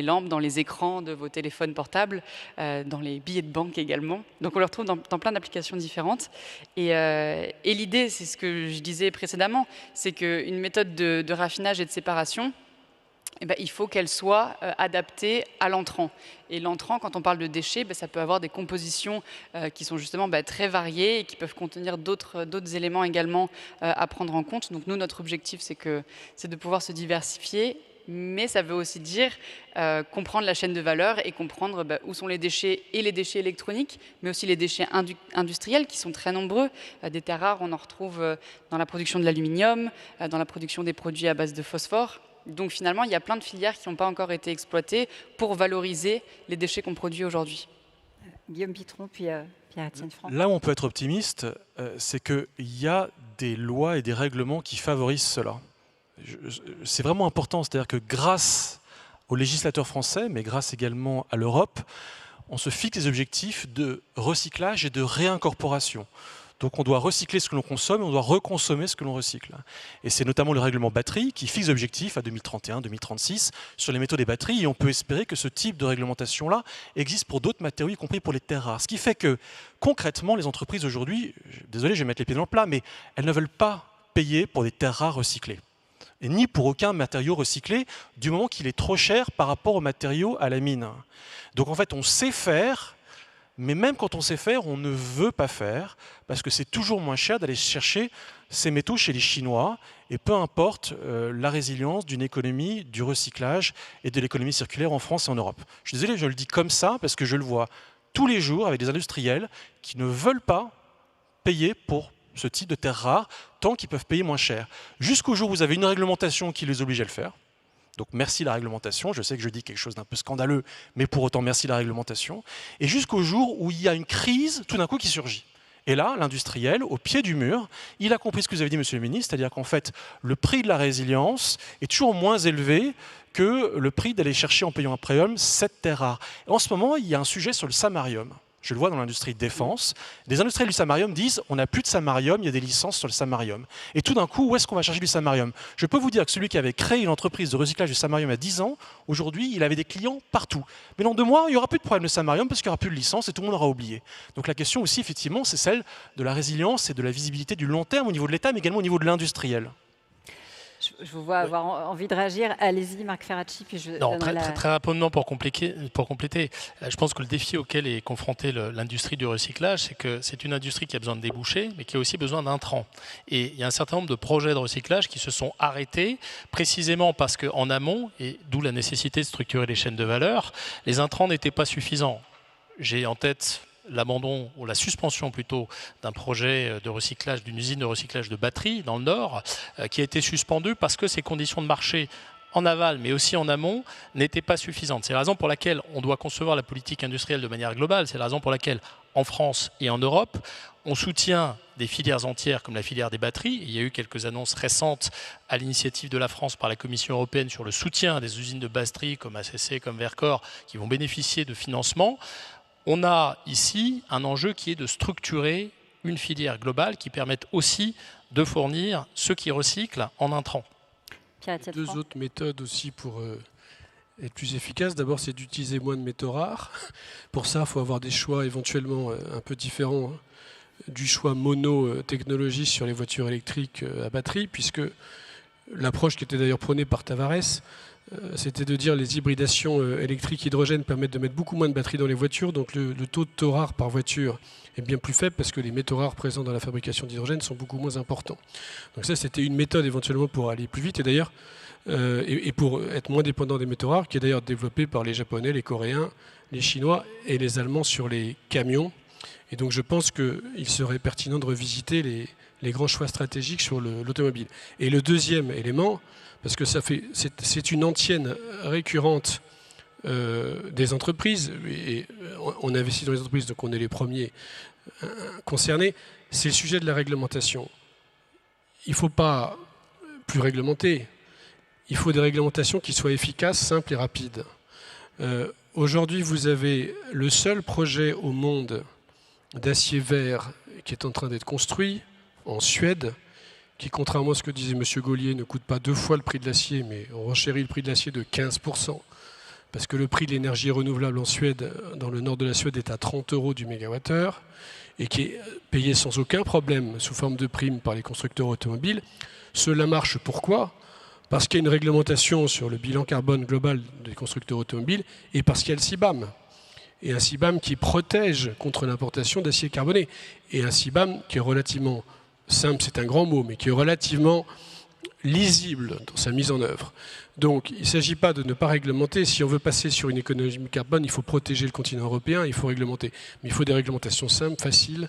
lampes, dans les écrans de vos téléphones portables, dans les billets de banque également. Donc on le retrouve dans plein d'applications différentes. Et l'idée, c'est ce que je disais précédemment, c'est qu'une méthode de raffinage et de séparation, eh ben, il faut qu'elle soit adaptée à l'entrant. Et l'entrant, quand on parle de déchets, ça peut avoir des compositions qui sont justement très variées et qui peuvent contenir d'autres éléments également à prendre en compte. Donc nous, notre objectif, c'est de pouvoir se diversifier, mais ça veut aussi dire comprendre la chaîne de valeur et comprendre où sont les déchets et les déchets électroniques, mais aussi les déchets industriels qui sont très nombreux. Des terres rares, on en retrouve dans la production de l'aluminium, dans la production des produits à base de phosphore. Donc finalement, il y a plein de filières qui n'ont pas encore été exploitées pour valoriser les déchets qu'on produit aujourd'hui. Guillaume Pitron, puis Pierre-Étienne Franck. Là où on peut être optimiste, c'est qu'il y a des lois et des règlements qui favorisent cela. C'est vraiment important, c'est-à-dire que grâce aux législateurs français, mais grâce également à l'Europe, on se fixe des objectifs de recyclage et de réincorporation. Donc on doit recycler ce que l'on consomme et on doit reconsommer ce que l'on recycle. Et c'est notamment le règlement batterie qui fixe l'objectif à 2031-2036 sur les métaux des batteries. Et on peut espérer que ce type de réglementation-là existe pour d'autres matériaux, y compris pour les terres rares. Ce qui fait que concrètement, les entreprises aujourd'hui, désolé, je vais mettre les pieds dans le plat, mais elles ne veulent pas payer pour des terres rares recyclées. Et ni pour aucun matériau recyclé, du moment qu'il est trop cher par rapport aux matériaux à la mine. Donc en fait, on sait faire. Mais même quand on sait faire, on ne veut pas faire, parce que c'est toujours moins cher d'aller chercher ces métaux chez les Chinois, et peu importe la résilience d'une économie, du recyclage et de l'économie circulaire en France et en Europe. Je suis désolé, je le dis comme ça, parce que je le vois tous les jours avec des industriels qui ne veulent pas payer pour ce type de terres rares, tant qu'ils peuvent payer moins cher. Jusqu'au jour où vous avez une réglementation qui les oblige à le faire. Donc merci la réglementation, je sais que je dis quelque chose d'un peu scandaleux, mais pour autant merci la réglementation. Et jusqu'au jour où il y a une crise tout d'un coup qui surgit. Et là, l'industriel, au pied du mur, il a compris ce que vous avez dit, monsieur le ministre, c'est-à-dire qu'en fait, le prix de la résilience est toujours moins élevé que le prix d'aller chercher en payant un premium cette terre rare. Et en ce moment, il y a un sujet sur le samarium. Je le vois dans l'industrie de défense. Des industriels du samarium disent on n'a plus de samarium, il y a des licences sur le samarium. Et tout d'un coup, où est-ce qu'on va chercher du samarium? Je peux vous dire que celui qui avait créé une entreprise de recyclage du samarium il y a 10 ans, aujourd'hui, il avait des clients partout. Mais dans 2 mois, il n'y aura plus de problème de samarium parce qu'il n'y aura plus de licence et tout le monde aura oublié. Donc la question aussi, effectivement, c'est celle de la résilience et de la visibilité du long terme au niveau de l'État, mais également au niveau de l'industriel. Je vous vois avoir envie de réagir. Allez-y, Marc Ferracci, puis je non, très rapidement pour compléter. Je pense que le défi auquel est confrontée l'industrie du recyclage, c'est que c'est une industrie qui a besoin de débouchés, mais qui a aussi besoin d'intrants. Et il y a un certain nombre de projets de recyclage qui se sont arrêtés, précisément parce qu'en amont, et d'où la nécessité de structurer les chaînes de valeur, les intrants n'étaient pas suffisants. J'ai en tête l'abandon, ou la suspension plutôt, d'un projet de recyclage, d'une usine de recyclage de batteries dans le Nord, qui a été suspendu parce que ces conditions de marché en aval, mais aussi en amont, n'étaient pas suffisantes. C'est la raison pour laquelle on doit concevoir la politique industrielle de manière globale. C'est la raison pour laquelle, en France et en Europe, on soutient des filières entières comme la filière des batteries. Il y a eu quelques annonces récentes à l'initiative de la France par la Commission européenne sur le soutien des usines de batteries comme ACC, comme Vercor, qui vont bénéficier de financement. On a ici un enjeu qui est de structurer une filière globale qui permette aussi de fournir ceux qui recyclent en intrants. 2 autres méthodes aussi pour être plus efficace. D'abord, c'est d'utiliser moins de métaux rares. Pour ça, il faut avoir des choix éventuellement un peu différents du choix mono-technologie sur les voitures électriques à batterie, puisque l'approche qui était d'ailleurs prônée par Tavares, c'était de dire les hybridations électriques hydrogène permettent de mettre beaucoup moins de batteries dans les voitures, donc le taux de taux rares par voiture est bien plus faible parce que les métaux rares présents dans la fabrication d'hydrogène sont beaucoup moins importants. Donc ça, c'était une méthode éventuellement pour aller plus vite et d'ailleurs et pour être moins dépendant des métaux rares, qui est d'ailleurs développée par les Japonais, les Coréens, les Chinois et les Allemands sur les camions. Et donc je pense qu'il serait pertinent de revisiter les grands choix stratégiques sur l'automobile. Et le deuxième élément, parce que c'est une antienne récurrente des entreprises, et on investit dans les entreprises, donc on est les premiers concernés, c'est le sujet de la réglementation. il ne faut pas plus réglementer. Il faut des réglementations qui soient efficaces, simples et rapides. Aujourd'hui, vous avez le seul projet au monde d'acier vert qui est en train d'être construit en Suède, qui, contrairement à ce que disait M. Gaulier, ne coûte pas 2 fois le prix de l'acier, mais on renchérit le prix de l'acier de 15%, parce que le prix de l'énergie renouvelable en Suède, dans le nord de la Suède, est à 30 € du mégawattheure, et qui est payé sans aucun problème, sous forme de prime par les constructeurs automobiles. Cela marche pourquoi ? Parce qu'il y a une réglementation sur le bilan carbone global des constructeurs automobiles, et parce qu'il y a le CBAM. Et un CBAM qui protège contre l'importation d'acier carboné. Et un CBAM qui est relativement simple, c'est un grand mot, mais qui est relativement lisible dans sa mise en œuvre. Donc il ne s'agit pas de ne pas réglementer. Si on veut passer sur une économie carbone, il faut protéger le continent européen, il faut réglementer. Mais il faut des réglementations simples, faciles,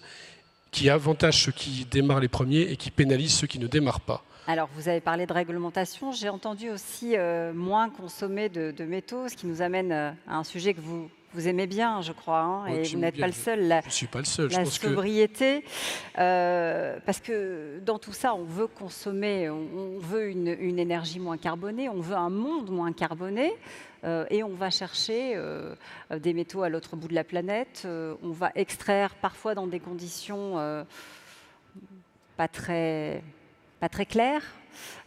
qui avantagent ceux qui démarrent les premiers et qui pénalisent ceux qui ne démarrent pas. Alors, vous avez parlé de réglementation. J'ai entendu aussi moins consommer de métaux, ce qui nous amène à un sujet que vous aimez bien, je crois, hein, et vous n'êtes pas le seul. Je ne suis pas le seul. La sobriété, parce que dans tout ça, on veut consommer, on veut une énergie moins carbonée, on veut un monde moins carboné, et on va chercher des métaux à l'autre bout de la planète. On va extraire parfois dans des conditions pas très claires,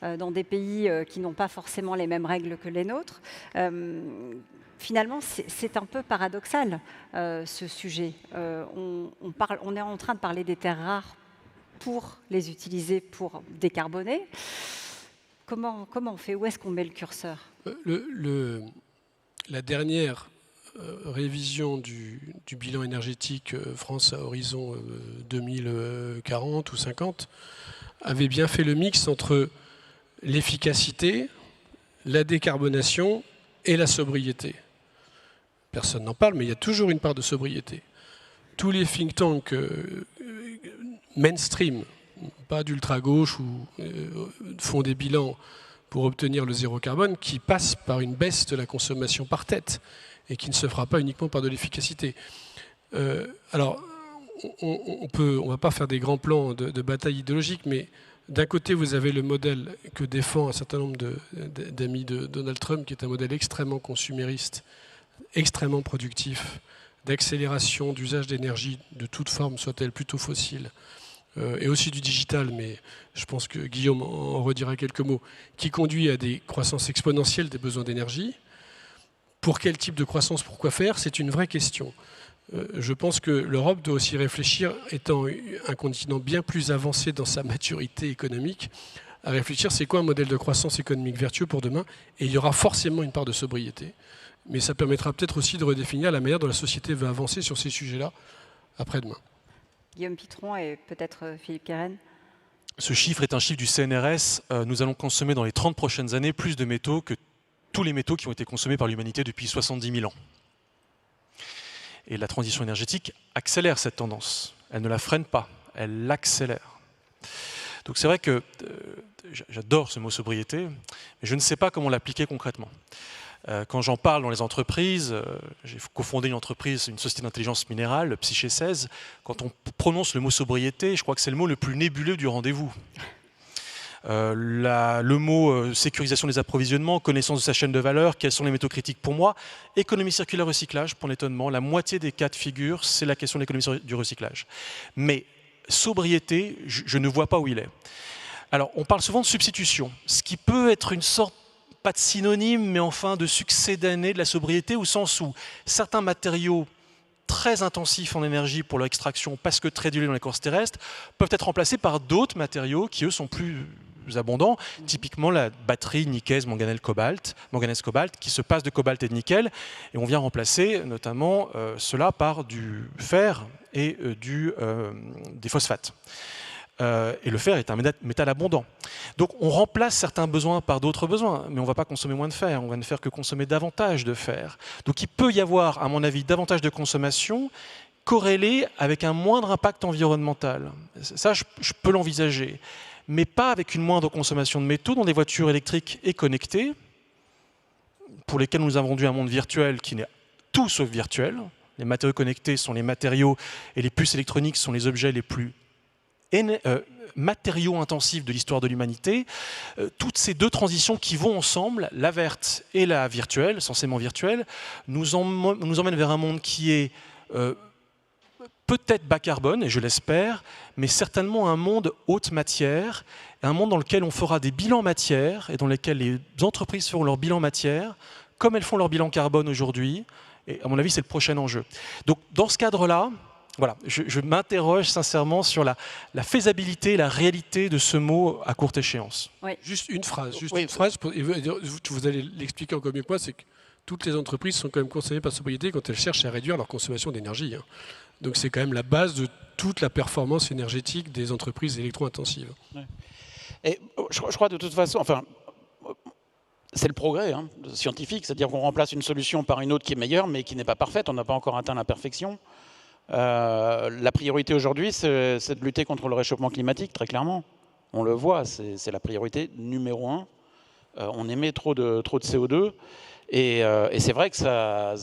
dans des pays qui n'ont pas forcément les mêmes règles que les nôtres. Finalement, c'est un peu paradoxal, ce sujet. On est en train de parler des terres rares pour les utiliser pour décarboner. Comment on fait? Où est-ce qu'on met le curseur? La dernière révision du bilan énergétique France à horizon 2040 ou 50 avait bien fait le mix entre l'efficacité, la décarbonation et la sobriété. Personne n'en parle, mais il y a toujours une part de sobriété. Tous les think tanks mainstream, pas d'ultra-gauche, font des bilans pour obtenir le zéro carbone qui passent par une baisse de la consommation par tête et qui ne se fera pas uniquement par de l'efficacité. Alors, on ne va pas faire des grands plans de bataille idéologique, mais d'un côté, vous avez le modèle que défend un certain nombre d'amis de Donald Trump, qui est un modèle extrêmement consumériste, extrêmement productif, d'accélération d'usage d'énergie de toute forme, soit-elle plutôt fossile, et aussi du digital, mais je pense que Guillaume en redira quelques mots, qui conduit à des croissances exponentielles des besoins d'énergie. Pour quel type de croissance, pour quoi faire, c'est une vraie question. Je pense que l'Europe doit aussi réfléchir, étant un continent bien plus avancé dans sa maturité économique, à réfléchir c'est quoi un modèle de croissance économique vertueux pour demain, et il y aura forcément une part de sobriété. Mais ça permettra peut-être aussi de redéfinir la manière dont la société va avancer sur ces sujets-là après-demain. Guillaume Pitron et peut-être Philippe Keren. Ce chiffre est un chiffre du CNRS. Nous allons consommer dans les 30 prochaines années plus de métaux que tous les métaux qui ont été consommés par l'humanité depuis 70 000 ans. Et la transition énergétique accélère cette tendance. Elle ne la freine pas, elle l'accélère. Donc c'est vrai que j'adore ce mot sobriété, mais je ne sais pas comment l'appliquer concrètement. Quand j'en parle dans les entreprises, j'ai cofondé une société d'intelligence minérale, Psyché 16, quand on prononce le mot sobriété, je crois que c'est le mot le plus nébuleux du rendez-vous. Le mot sécurisation des approvisionnements, connaissance de sa chaîne de valeur, quels sont les métaux critiques pour moi, économie circulaire recyclage, pour l'étonnement, la moitié des cas de figure, c'est la question de l'économie du recyclage. Mais sobriété, je ne vois pas où il est. Alors, on parle souvent de substitution, ce qui peut être une sorte, pas de synonyme, mais enfin de succédané de la sobriété, au sens où certains matériaux très intensifs en énergie pour leur extraction, parce que très dilués dans l'écorce terrestre, peuvent être remplacés par d'autres matériaux qui, eux, sont plus abondants. Typiquement, la batterie nickel, manganèse, cobalt, qui se passe de cobalt et de nickel, et on vient remplacer notamment cela par du fer et des phosphates. Et le fer est un métal abondant. Donc on remplace certains besoins par d'autres besoins, mais on ne va pas consommer moins de fer, on va ne faire que consommer davantage de fer. Donc il peut y avoir, à mon avis, davantage de consommation corrélée avec un moindre impact environnemental. Ça, je peux l'envisager, mais pas avec une moindre consommation de métaux dans des voitures électriques et connectées, pour lesquelles nous avons vendu un monde virtuel qui n'est tout sauf virtuel. Les matériaux connectés sont les matériaux et les puces électroniques sont les objets les plus matériaux intensifs de l'histoire de l'humanité. Toutes ces deux transitions qui vont ensemble, la verte et la virtuelle, censément virtuelle, nous emmènent vers un monde qui est peut-être bas carbone, et je l'espère, mais certainement un monde haute matière, un monde dans lequel on fera des bilans matière et dans lequel les entreprises feront leur bilan matière, comme elles font leur bilan carbone aujourd'hui. Et à mon avis, c'est le prochain enjeu. Donc, dans ce cadre-là, voilà, je m'interroge sincèrement sur la faisabilité, la réalité de ce mot à courte échéance. Oui. Juste une phrase. Oui. Vous allez l'expliquer encore mieux que moi, c'est que toutes les entreprises sont quand même concernées par la sobriété quand elles cherchent à réduire leur consommation d'énergie. Hein. Donc c'est quand même la base de toute la performance énergétique des entreprises électro-intensives. Ouais. Et je crois de toute façon, enfin, c'est le progrès scientifique, c'est-à-dire qu'on remplace une solution par une autre qui est meilleure, mais qui n'est pas parfaite. On n'a pas encore atteint la perfection. La priorité aujourd'hui, c'est de lutter contre le réchauffement climatique, très clairement. On le voit, c'est la priorité numéro 1. On émet trop de CO2. Et c'est vrai que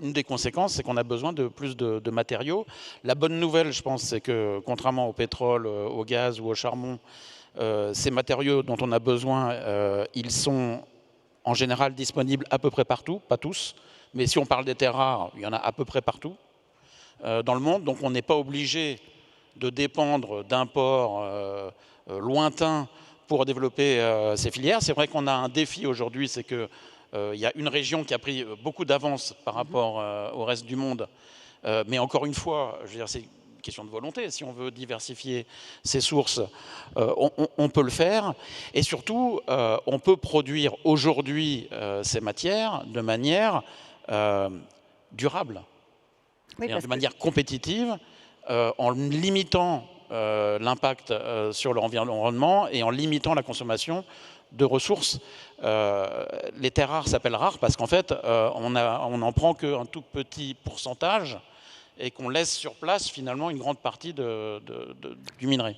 une des conséquences, c'est qu'on a besoin de plus de matériaux. La bonne nouvelle, je pense, c'est que contrairement au pétrole, au gaz ou au charbon, ces matériaux dont on a besoin, ils sont en général disponibles à peu près partout, pas tous. Mais si on parle des terres rares, il y en a à peu près partout dans le monde. Donc on n'est pas obligé de dépendre d'imports lointains pour développer ces filières. C'est vrai qu'on a un défi aujourd'hui, c'est que il y a une région qui a pris beaucoup d'avance par rapport au reste du monde. Mais encore une fois, je veux dire, c'est une question de volonté. Si on veut diversifier ses sources, on peut le faire. Et surtout, on peut produire aujourd'hui ces matières de manière durable, Oui, de manière compétitive, en limitant l'impact sur l'environnement et en limitant la consommation de ressources. Les terres rares s'appellent rares parce qu'en fait, on n'en prend qu'un tout petit pourcentage et qu'on laisse sur place finalement une grande partie du minerai.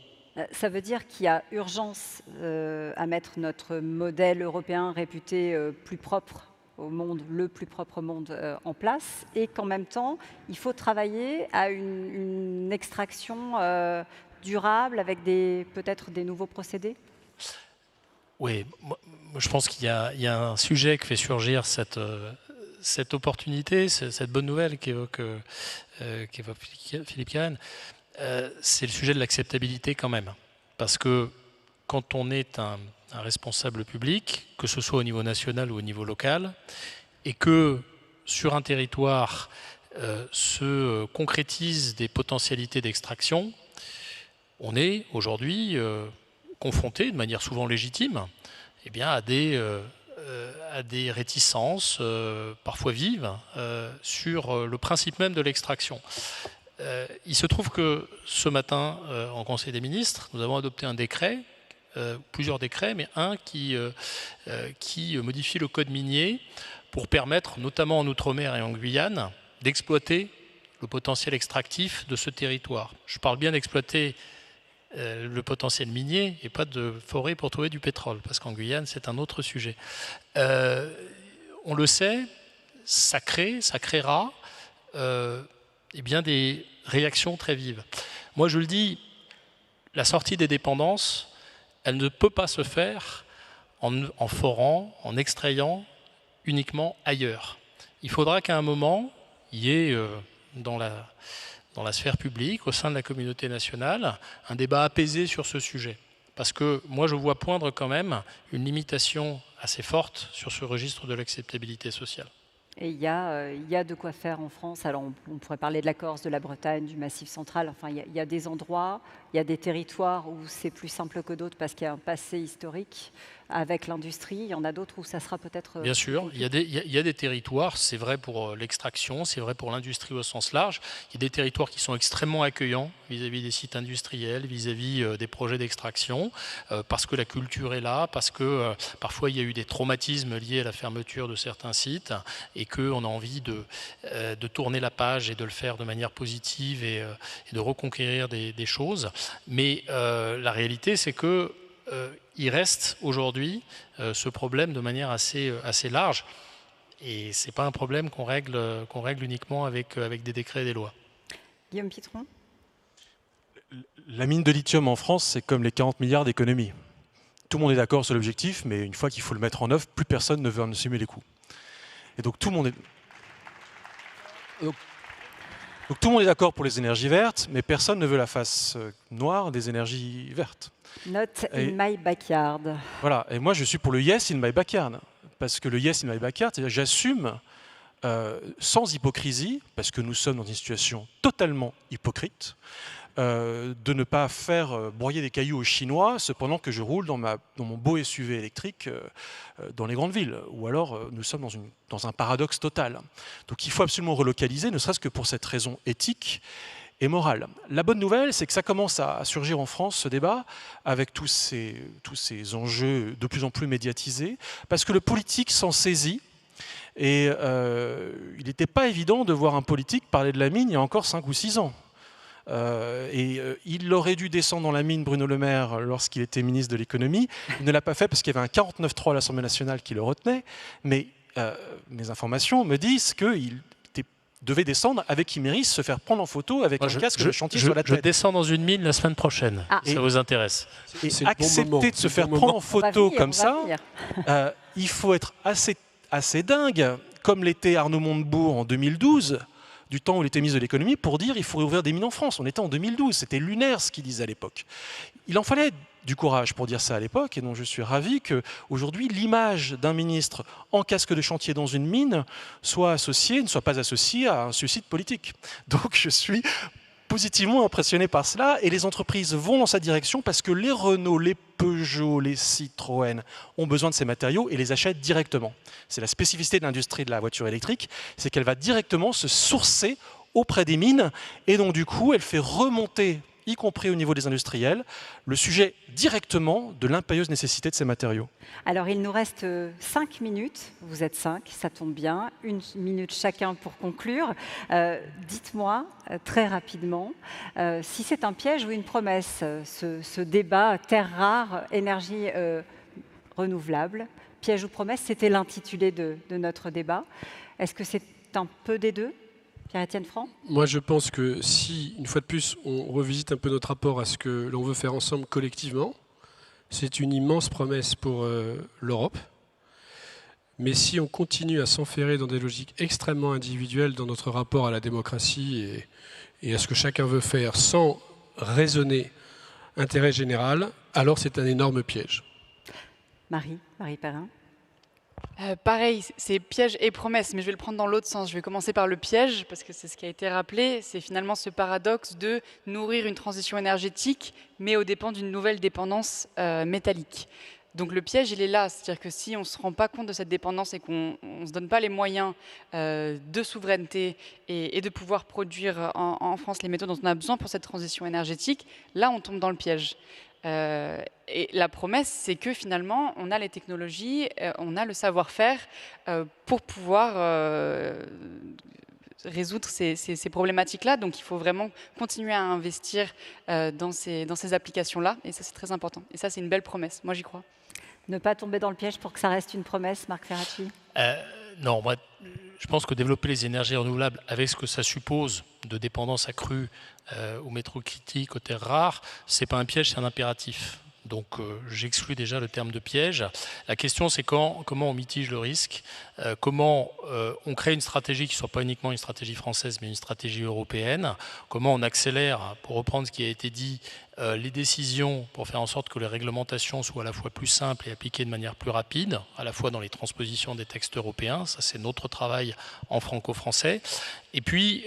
Ça veut dire qu'il y a urgence à mettre notre modèle européen réputé plus propre au monde, le plus propre au monde en place, et qu'en même temps, il faut travailler à une extraction durable avec peut-être des nouveaux procédés. Oui, je pense qu'il y a un sujet qui fait surgir cette opportunité, cette bonne nouvelle qu'évoque Philippe Kehren. C'est le sujet de l'acceptabilité quand même. Parce que quand on est un responsable public, que ce soit au niveau national ou au niveau local, et que sur un territoire se concrétisent des potentialités d'extraction, on est aujourd'hui confronté de manière souvent légitime à des réticences parfois vives sur le principe même de l'extraction. Il se trouve que ce matin, en Conseil des ministres, nous avons adopté un décret, plusieurs décrets, mais un qui modifie le code minier pour permettre, notamment en Outre-mer et en Guyane, d'exploiter le potentiel extractif de ce territoire. Je parle bien d'exploiter le potentiel minier et pas de forêt pour trouver du pétrole, parce qu'en Guyane, c'est un autre sujet. On le sait, ça créera des réactions très vives. Moi, je le dis, la sortie des dépendances, elle ne peut pas se faire en forant, en extrayant uniquement ailleurs. Il faudra qu'à un moment, il y ait dans la sphère publique, au sein de la communauté nationale, un débat apaisé sur ce sujet. Parce que moi, je vois poindre quand même une limitation assez forte sur ce registre de l'acceptabilité sociale. Et il y a de quoi faire en France. Alors on pourrait parler de la Corse, de la Bretagne, du Massif central. Enfin, il y a des endroits, il y a des territoires où c'est plus simple que d'autres parce qu'il y a un passé historique avec l'industrie. Il y en a d'autres où ça sera peut-être... Bien sûr, il y a des territoires, c'est vrai pour l'extraction, c'est vrai pour l'industrie au sens large. Il y a des territoires qui sont extrêmement accueillants vis-à-vis des sites industriels, vis-à-vis des projets d'extraction, parce que la culture est là, parce que parfois il y a eu des traumatismes liés à la fermeture de certains sites et qu'on a envie de tourner la page et de le faire de manière positive et de reconquérir des choses. Mais la réalité, c'est que il reste aujourd'hui ce problème de manière assez large. Et ce n'est pas un problème qu'on règle uniquement avec des décrets et des lois. Guillaume Pitron ? La mine de lithium en France, c'est comme les 40 milliards d'économies. Tout le monde est d'accord sur l'objectif, mais une fois qu'il faut le mettre en œuvre, plus personne ne veut en assumer les coûts. Et donc tout le monde est... Donc tout le monde est d'accord pour les énergies vertes, mais personne ne veut la face noire des énergies vertes. Not in my backyard. Voilà, et moi je suis pour le yes in my backyard. Parce que le yes in my backyard, c'est-à-dire j'assume sans hypocrisie, parce que nous sommes dans une situation totalement hypocrite, de ne pas faire broyer des cailloux aux Chinois, cependant que je roule dans mon beau SUV électrique dans les grandes villes. Ou alors nous sommes dans un paradoxe total. Donc il faut absolument relocaliser, ne serait-ce que pour cette raison éthique et morale. La bonne nouvelle, c'est que ça commence à surgir en France, ce débat, avec tous ces enjeux de plus en plus médiatisés, parce que le politique s'en saisit. Et il n'était pas évident de voir un politique parler de la mine il y a encore 5 ou 6 ans. Il aurait dû descendre dans la mine, Bruno Le Maire, lorsqu'il était ministre de l'économie. Il ne l'a pas fait parce qu'il y avait un 49.3 à l'Assemblée nationale qui le retenait. Mais mes informations me disent qu'il devait descendre avec Imeris, se faire prendre en photo avec un casque de chantier sur la tête. Je descends dans une mine la semaine prochaine, si ça vous intéresse. Et accepter de se faire prendre en photo comme ça, il faut être assez dingue, comme l'était Arnaud Montebourg en 2012, du temps où il était ministre de l'économie, pour dire qu'il faut réouvrir des mines en France. On était en 2012, c'était lunaire ce qu'il disait à l'époque. Il en fallait du courage pour dire ça à l'époque, et donc je suis ravi qu'aujourd'hui, l'image d'un ministre en casque de chantier dans une mine ne soit pas associée à un suicide politique. Donc je suis positivement impressionné par cela, et les entreprises vont dans sa direction parce que les Renault, les Peugeot, les Citroën ont besoin de ces matériaux et les achètent directement. C'est la spécificité de l'industrie de la voiture électrique, c'est qu'elle va directement se sourcer auprès des mines, et donc du coup elle fait remonter, y compris au niveau des industriels, le sujet directement de l'impérieuse nécessité de ces matériaux. Alors il nous reste 5 minutes, vous êtes 5, ça tombe bien, 1 minute chacun pour conclure. Dites-moi très rapidement si c'est un piège ou une promesse, ce débat terre rare, énergie renouvelable. Piège ou promesse, c'était l'intitulé de notre débat. Est-ce que c'est un peu des deux ? Pierre-Étienne Franc ? Moi, je pense que si, une fois de plus, on revisite un peu notre rapport à ce que l'on veut faire ensemble collectivement, c'est une immense promesse pour l'Europe. Mais si on continue à s'enferrer dans des logiques extrêmement individuelles dans notre rapport à la démocratie et à ce que chacun veut faire sans raisonner intérêt général, alors c'est un énorme piège. Marie Perrin ? Pareil, c'est piège et promesse, mais je vais le prendre dans l'autre sens. Je vais commencer par le piège, parce que c'est ce qui a été rappelé. C'est finalement ce paradoxe de nourrir une transition énergétique, mais aux dépens d'une nouvelle dépendance métallique. Donc le piège, il est là. C'est-à-dire que si on ne se rend pas compte de cette dépendance et qu'on ne se donne pas les moyens de souveraineté et de pouvoir produire en France les métaux dont on a besoin pour cette transition énergétique, là, on tombe dans le piège. Et la promesse, c'est que finalement, on a les technologies, on a le savoir-faire pour pouvoir résoudre ces problématiques-là. Donc, il faut vraiment continuer à investir dans ces applications-là. Et ça, c'est très important. Et ça, c'est une belle promesse. Moi, j'y crois. Ne pas tomber dans le piège pour que ça reste une promesse, Marc Ferracci ? Non, moi, je pense que développer les énergies renouvelables avec ce que ça suppose de dépendance accrue aux métaux critiques, aux terres rares, c'est pas un piège, c'est un impératif. Donc j'exclus déjà le terme de piège. La question, c'est comment on mitige le risque, comment on crée une stratégie qui ne soit pas uniquement une stratégie française, mais une stratégie européenne, comment on accélère, pour reprendre ce qui a été dit, les décisions pour faire en sorte que les réglementations soient à la fois plus simples et appliquées de manière plus rapide, à la fois dans les transpositions des textes européens, ça c'est notre travail en franco-français. Et puis,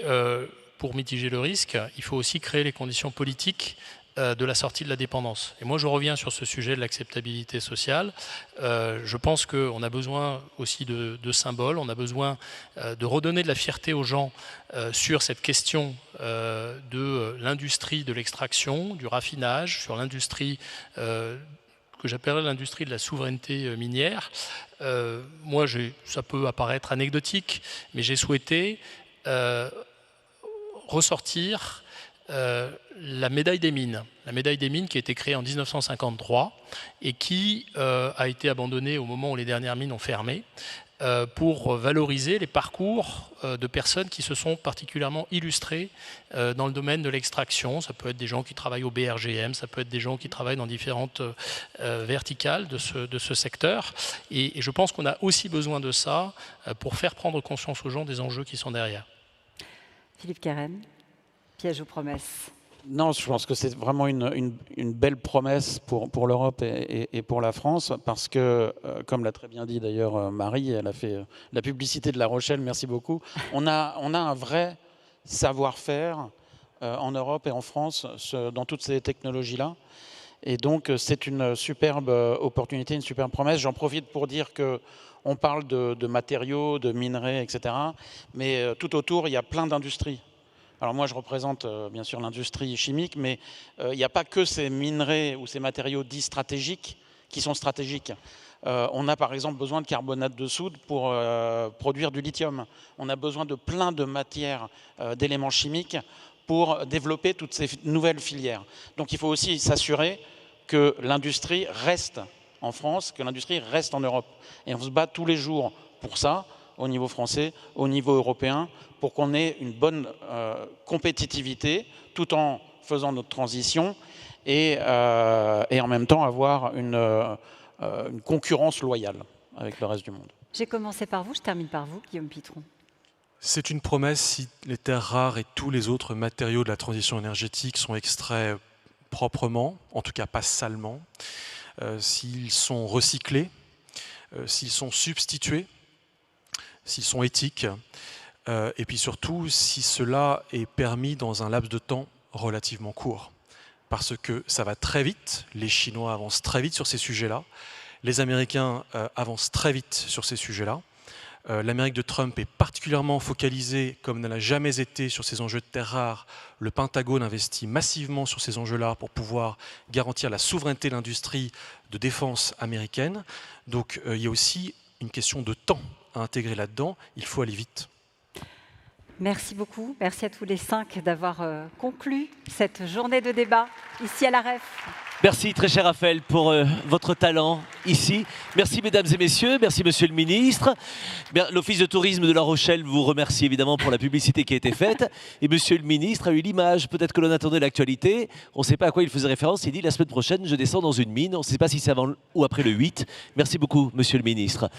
pour mitiger le risque, il faut aussi créer les conditions politiques de la sortie de la dépendance. Et moi, je reviens sur ce sujet de l'acceptabilité sociale. Je pense qu'on a besoin aussi de symboles, on a besoin de redonner de la fierté aux gens sur cette question de l'industrie de l'extraction, du raffinage, sur l'industrie que j'appellerais l'industrie de la souveraineté minière. Moi, ça peut apparaître anecdotique, mais j'ai souhaité ressortir la médaille des mines. La médaille des mines qui a été créée en 1953 et qui a été abandonnée au moment où les dernières mines ont fermé. pour valoriser les parcours de personnes qui se sont particulièrement illustrées dans le domaine de l'extraction. Ça peut être des gens qui travaillent au BRGM, ça peut être des gens qui travaillent dans différentes verticales de ce secteur. Et je pense qu'on a aussi besoin de ça pour faire prendre conscience aux gens des enjeux qui sont derrière. Philippe Keren, piège aux promesses. Non, je pense que c'est vraiment une belle promesse pour l'Europe et pour la France, parce que, comme l'a très bien dit d'ailleurs Marie, elle a fait la publicité de La Rochelle, merci beaucoup, on a un vrai savoir-faire en Europe et en France dans toutes ces technologies-là. Et donc, c'est une superbe opportunité, une superbe promesse. J'en profite pour dire qu'on parle de matériaux, de minerais, etc. Mais tout autour, il y a plein d'industries. Alors moi, je représente bien sûr l'industrie chimique, mais il n'y a pas que ces minerais ou ces matériaux dits stratégiques qui sont stratégiques. On a par exemple besoin de carbonate de soude pour produire du lithium. On a besoin de plein de matières, d'éléments chimiques pour développer toutes ces nouvelles filières. Donc il faut aussi s'assurer que l'industrie reste en France, que l'industrie reste en Europe. Et on se bat tous les jours pour ça, au niveau français, au niveau européen, pour qu'on ait une bonne compétitivité, tout en faisant notre transition et en même temps avoir une concurrence loyale avec le reste du monde. J'ai commencé par vous, je termine par vous, Guillaume Pitron. C'est une promesse si les terres rares et tous les autres matériaux de la transition énergétique sont extraits proprement, en tout cas pas salement, s'ils sont recyclés, s'ils sont substitués, s'ils sont éthiques, et puis surtout si cela est permis dans un laps de temps relativement court. Parce que ça va très vite, les Chinois avancent très vite sur ces sujets-là, les Américains avancent très vite sur ces sujets-là. L'Amérique de Trump est particulièrement focalisée, comme elle n'a jamais été, sur ces enjeux de terres rares. Le Pentagone investit massivement sur ces enjeux-là pour pouvoir garantir la souveraineté de l'industrie de défense américaine. Donc il y a aussi une question de temps à intégrer là-dedans. Il faut aller vite. Merci beaucoup. Merci à tous les 5 d'avoir conclu cette journée de débat ici à la REF. Merci très cher Raphaël pour votre talent ici. Merci mesdames et messieurs, merci monsieur le ministre. L'Office de tourisme de La Rochelle vous remercie évidemment pour la publicité qui a été faite. Et monsieur le ministre a eu l'image, peut-être que l'on attendait l'actualité, on ne sait pas à quoi il faisait référence, il dit la semaine prochaine je descends dans une mine, on ne sait pas si c'est avant ou après le 8. Merci beaucoup monsieur le ministre.